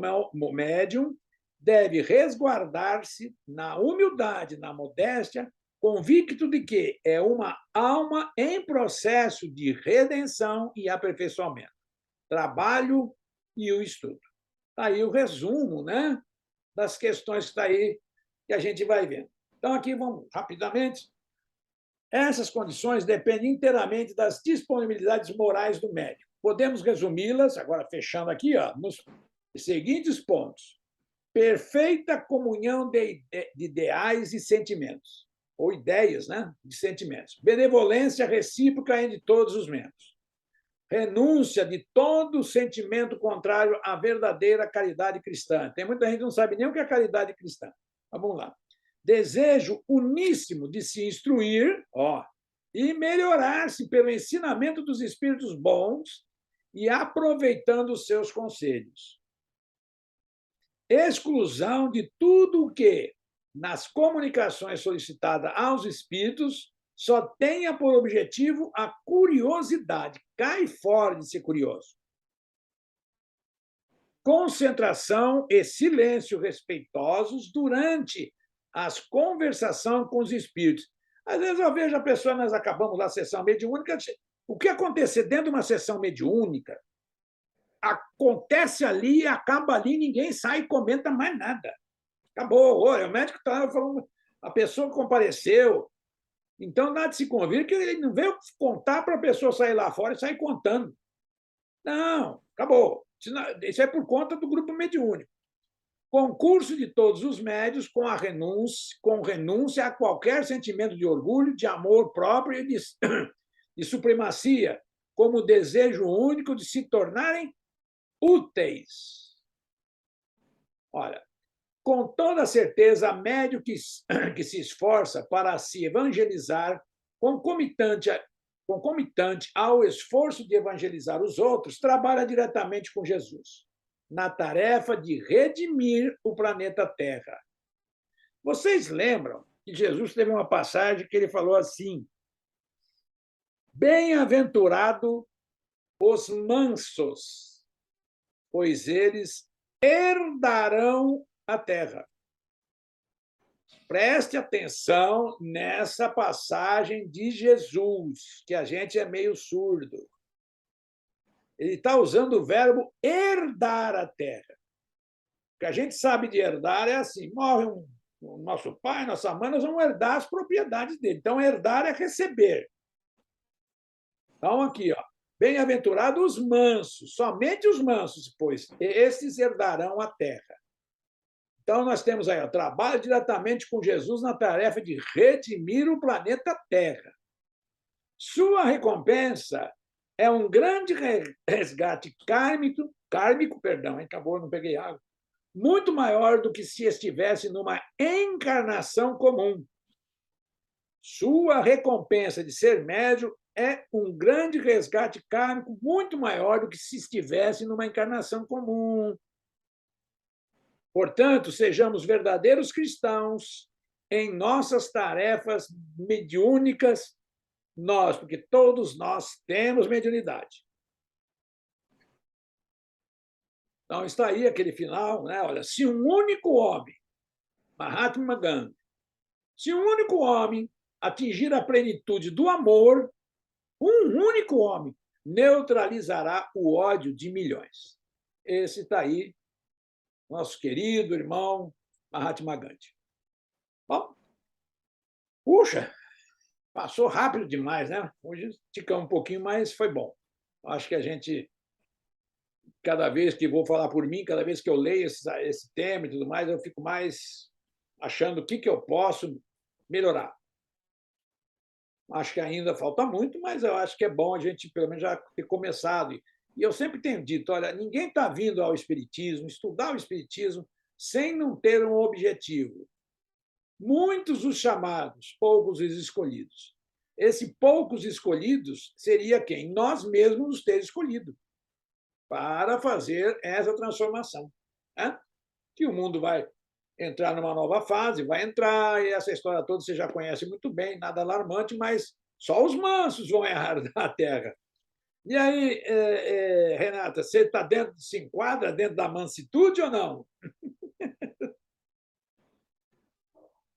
médium deve resguardar-se na humildade, na modéstia, convicto de que é uma alma em processo de redenção e aperfeiçoamento, trabalho e o estudo. Está aí o resumo, né, das questões que está aí, que a gente vai vendo. Então, aqui vamos rapidamente. Essas condições dependem inteiramente das disponibilidades morais do médium. Podemos resumi-las, agora fechando aqui, nos seguintes pontos. Perfeita comunhão de ideais e sentimentos, ou ideias, né, de sentimentos. Benevolência recíproca entre todos os membros. Renúncia de todo sentimento contrário à verdadeira caridade cristã. Tem muita gente que não sabe nem o que é caridade cristã. Mas vamos lá. Desejo uníssimo de se instruir, e melhorar-se pelo ensinamento dos espíritos bons e aproveitando os seus conselhos. Exclusão de tudo o que, nas comunicações solicitadas aos espíritos, só tenha por objetivo a curiosidade. Cai fora de ser curioso. Concentração e silêncio respeitosos durante as conversações com os espíritos. Às vezes eu vejo a pessoa, nós acabamos lá a sessão mediúnica, o que acontecer dentro de uma sessão mediúnica, acontece ali, acaba ali, ninguém sai e comenta mais nada. Acabou. Olha, o médico estava falando, a pessoa compareceu. Então, nada de se convir, que ele não veio contar para a pessoa sair lá fora e sair contando. Não, acabou. Isso é por conta do grupo mediúnico. Concurso de todos os médios com renúncia a qualquer sentimento de orgulho, de amor próprio e de supremacia, como o desejo único de se tornarem úteis. Olha, com toda certeza, médio que se esforça para se evangelizar, concomitante ao esforço de evangelizar os outros, trabalha diretamente com Jesus, na tarefa de redimir o planeta Terra. Vocês lembram que Jesus teve uma passagem que ele falou assim: bem-aventurado os mansos, pois eles herdarão a terra. Preste atenção nessa passagem de Jesus, que a gente é meio surdo. Ele está usando o verbo herdar a terra. O que a gente sabe de herdar é assim: morre o nosso pai, nossa mãe, nós vamos herdar as propriedades dele. Então, herdar é receber. Então, aqui, ó, bem-aventurados os mansos, somente os mansos, pois esses herdarão a terra. Então, nós temos aí, ó, trabalho diretamente com Jesus na tarefa de redimir o planeta Terra. Sua recompensa é um grande resgate kármico, acabou, não peguei água, muito maior do que se estivesse numa encarnação comum. Sua recompensa de ser médium é um grande resgate kármico muito maior do que se estivesse numa encarnação comum. Portanto, sejamos verdadeiros cristãos em nossas tarefas mediúnicas, porque todos nós temos mediunidade. Então, está aí aquele final, né? Olha, se um único homem, Mahatma Gandhi, se um único homem atingir a plenitude do amor, um único homem neutralizará o ódio de milhões. Esse está aí, nosso querido irmão Mahatma Gandhi. Bom, puxa, passou rápido demais, né? Hoje esticamos um pouquinho, mas foi bom. Acho que a gente, cada vez que vou falar por mim, cada vez que eu leio esse tema e tudo mais, eu fico mais achando o que eu posso melhorar. Acho que ainda falta muito, mas eu acho que é bom a gente, pelo menos, já ter começado. E eu sempre tenho dito, olha, ninguém está vindo ao Espiritismo, estudar o Espiritismo, sem não ter um objetivo. Muitos os chamados, poucos os escolhidos. Esse poucos escolhidos seria quem? Nós mesmos nos ter escolhido para fazer essa transformação. Né? Que o mundo vai entrar numa nova fase, vai entrar, e essa história toda você já conhece muito bem, nada alarmante, mas só os mansos vão errar da Terra. E aí, Renata, você está se enquadra dentro da mansitude ou não?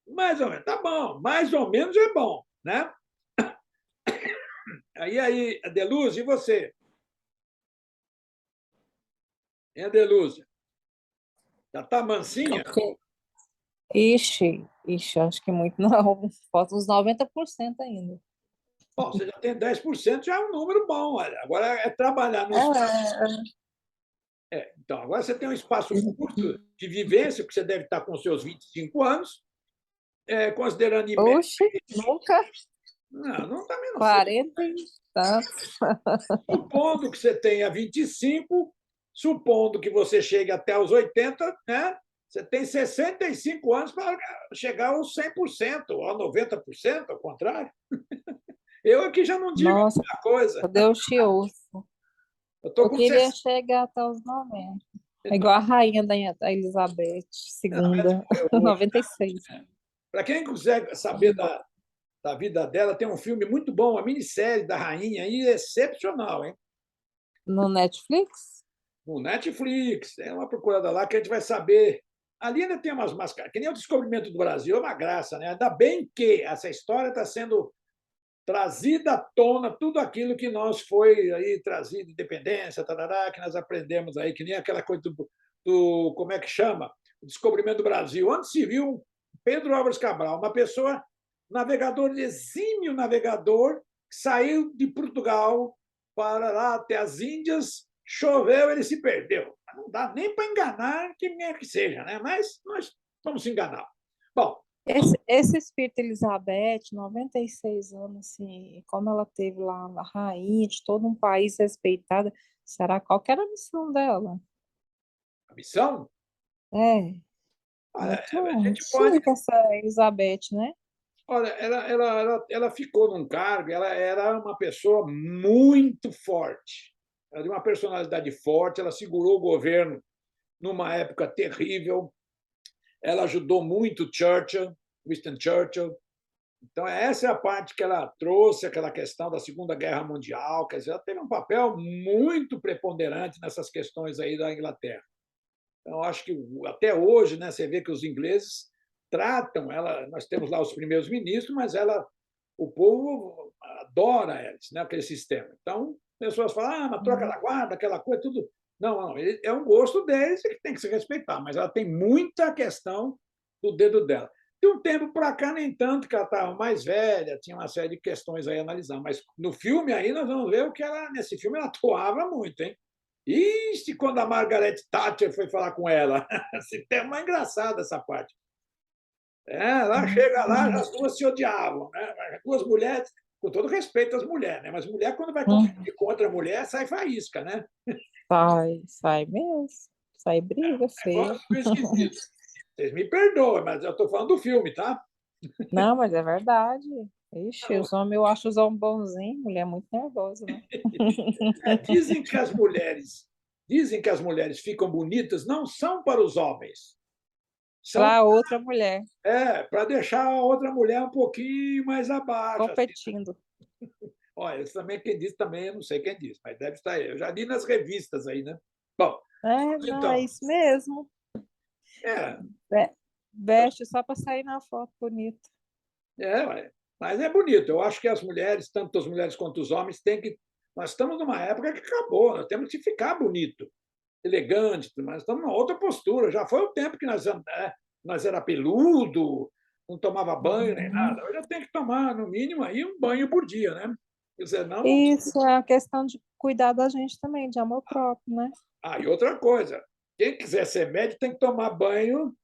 Mais ou menos, tá bom, mais ou menos é bom, né? Aí, Adelúzia, e você? Hein, Adelúzia? Já está mansinha? Ixi, acho que muito não. Falta uns 90% ainda. Bom, você já tem 10%, já é um número bom. Olha. Agora é trabalhar no então, agora você tem um espaço curto de vivência, porque você deve estar com os seus 25 anos, considerando... Oxe, nunca. Não também não. 40 e tantos. Supondo que você tenha 25, supondo que você chegue até os 80, né? Você tem 65 anos para chegar aos 100%, ou a 90%, ao contrário. Eu aqui já não digo Nossa, muita coisa. Deus te ouça. Eu queria chegar até os 90. É igual a rainha da Elizabeth II, 96. Para quem quiser saber da vida dela, tem um filme muito bom, a minissérie da rainha, aí, excepcional, hein? No Netflix? No Netflix, é uma procurada lá que a gente vai saber. Ali ainda tem umas máscaras, que nem o descobrimento do Brasil, é uma graça, né? Ainda bem que essa história está sendo trazida à tona, tudo aquilo que nós foi aí trazido, independência, tarará, que nós aprendemos aí, que nem aquela coisa do como é que chama? O descobrimento do Brasil. Onde se viu Pedro Álvares Cabral, uma pessoa, navegador, exímio navegador, que saiu de Portugal para lá até as Índias choveu, ele se perdeu. Não dá nem para enganar quem quer que seja, né? Mas nós vamos se enganar. Bom, Esse espírito Elizabeth, 96 anos, assim, como ela teve lá a rainha de todo um país respeitada, será qual que era a missão dela? a missão, É, olha, a muito gente pode. chique essa Elizabeth, né? Olha, ela ficou num cargo, ela era uma pessoa muito forte. Ela tinha uma personalidade forte, ela segurou o governo numa época terrível. Ela ajudou muito Churchill, Winston Churchill. Então, essa é a parte que ela trouxe, aquela questão da Segunda Guerra Mundial. Quer dizer, ela teve um papel muito preponderante nessas questões aí da Inglaterra. Então, acho que até hoje, né, você vê que os ingleses tratam ela. Nós temos lá os primeiros ministros, mas o povo adora eles, né, aquele sistema. Então, pessoas falam, mas troca da guarda, aquela coisa, tudo. Não, não, é um gosto deles e que tem que se respeitar, mas ela tem muita questão do dedo dela. De um tempo para cá, nem tanto, que ela estava mais velha, tinha uma série de questões aí a analisar, mas no filme aí nós vamos ver o que ela, nesse filme, ela atuava muito, hein? Ixi, quando a Margaret Thatcher foi falar com ela, esse tema é engraçado essa parte. Lá chega lá, as duas se odiavam, né? As duas mulheres, com todo respeito às mulheres, né? Mas mulher, quando vai competir contra a mulher, sai faísca, né? Sai mesmo. Sai briga feia. Negócio esquisito. Vocês me perdoem, mas eu estou falando do filme, tá? Não, mas é verdade. Ixi, os homens, eu acho os homens bonzinhos, mulher é muito nervosa, né? Dizem que as mulheres ficam bonitas não são para os homens, são Para outra mulher, para deixar a outra mulher um pouquinho mais abaixo. Assim. competindo. Olha, isso também quem disse também, eu não sei quem disse, mas deve estar aí. Eu já li nas revistas aí, né? Bom, Não, então, é isso mesmo. é, Veste só para sair na foto bonita. ué, mas é bonito. Eu acho que as mulheres, tanto as mulheres quanto os homens, têm que. Nós estamos numa época que acabou, nós temos que ficar bonito, elegante, mas estamos numa outra postura. Já foi o tempo que nós era peludo, não tomava banho nem nada. Hoje eu tenho que tomar, no mínimo, aí um banho por dia, né? Quer dizer, não. Isso é a questão de cuidar da gente também, de amor próprio, né? E outra coisa, quem quiser ser médico tem que tomar banho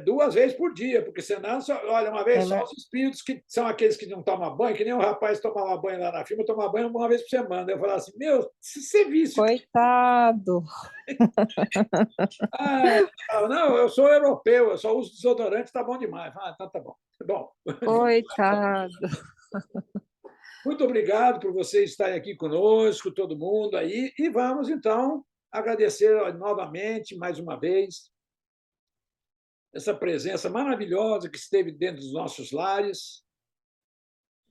2 vezes por dia, porque senão, olha, uma vez só os espíritos que são aqueles que não tomam banho, que nem o rapaz tomava banho lá na firma, tomava banho 1 vez por semana. Eu falava assim, meu, se você visse. Coitado! Não, eu sou europeu, eu só uso desodorante, tá bom demais. Então tá bom. Bom. Coitado! Muito obrigado por vocês estarem aqui conosco, todo mundo aí, e vamos, então, agradecer novamente, mais uma vez, essa presença maravilhosa que esteve dentro dos nossos lares,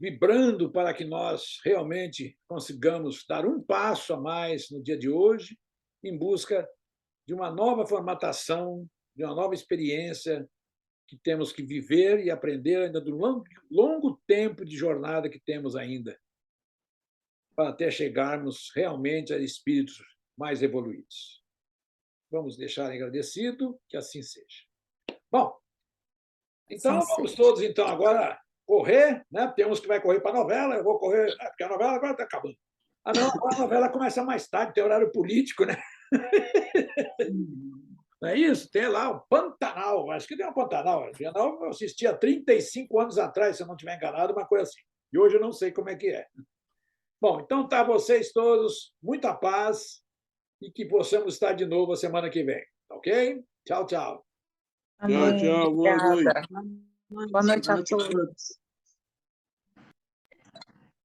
vibrando para que nós realmente consigamos dar um passo a mais no dia de hoje, em busca de uma nova formatação, de uma nova experiência que temos que viver e aprender ainda do longo tempo de jornada que temos ainda, para até chegarmos realmente a espíritos mais evoluídos. Vamos deixar agradecido, que assim seja. Bom, então vamos todos então agora correr, né? Tem uns que vai correr para a novela, eu vou correr, porque a novela agora está acabando. Agora a novela começa mais tarde, tem horário político, né? Não é isso? Tem lá o Pantanal, acho que tem um Pantanal. Eu assisti há 35 anos atrás, se eu não estiver enganado, uma coisa assim. E hoje eu não sei como é que é. Bom, então tá, vocês todos, muita paz e que possamos estar de novo a semana que vem, ok? Tchau, tchau. Tchau, tchau. Boa noite. Boa noite a todos.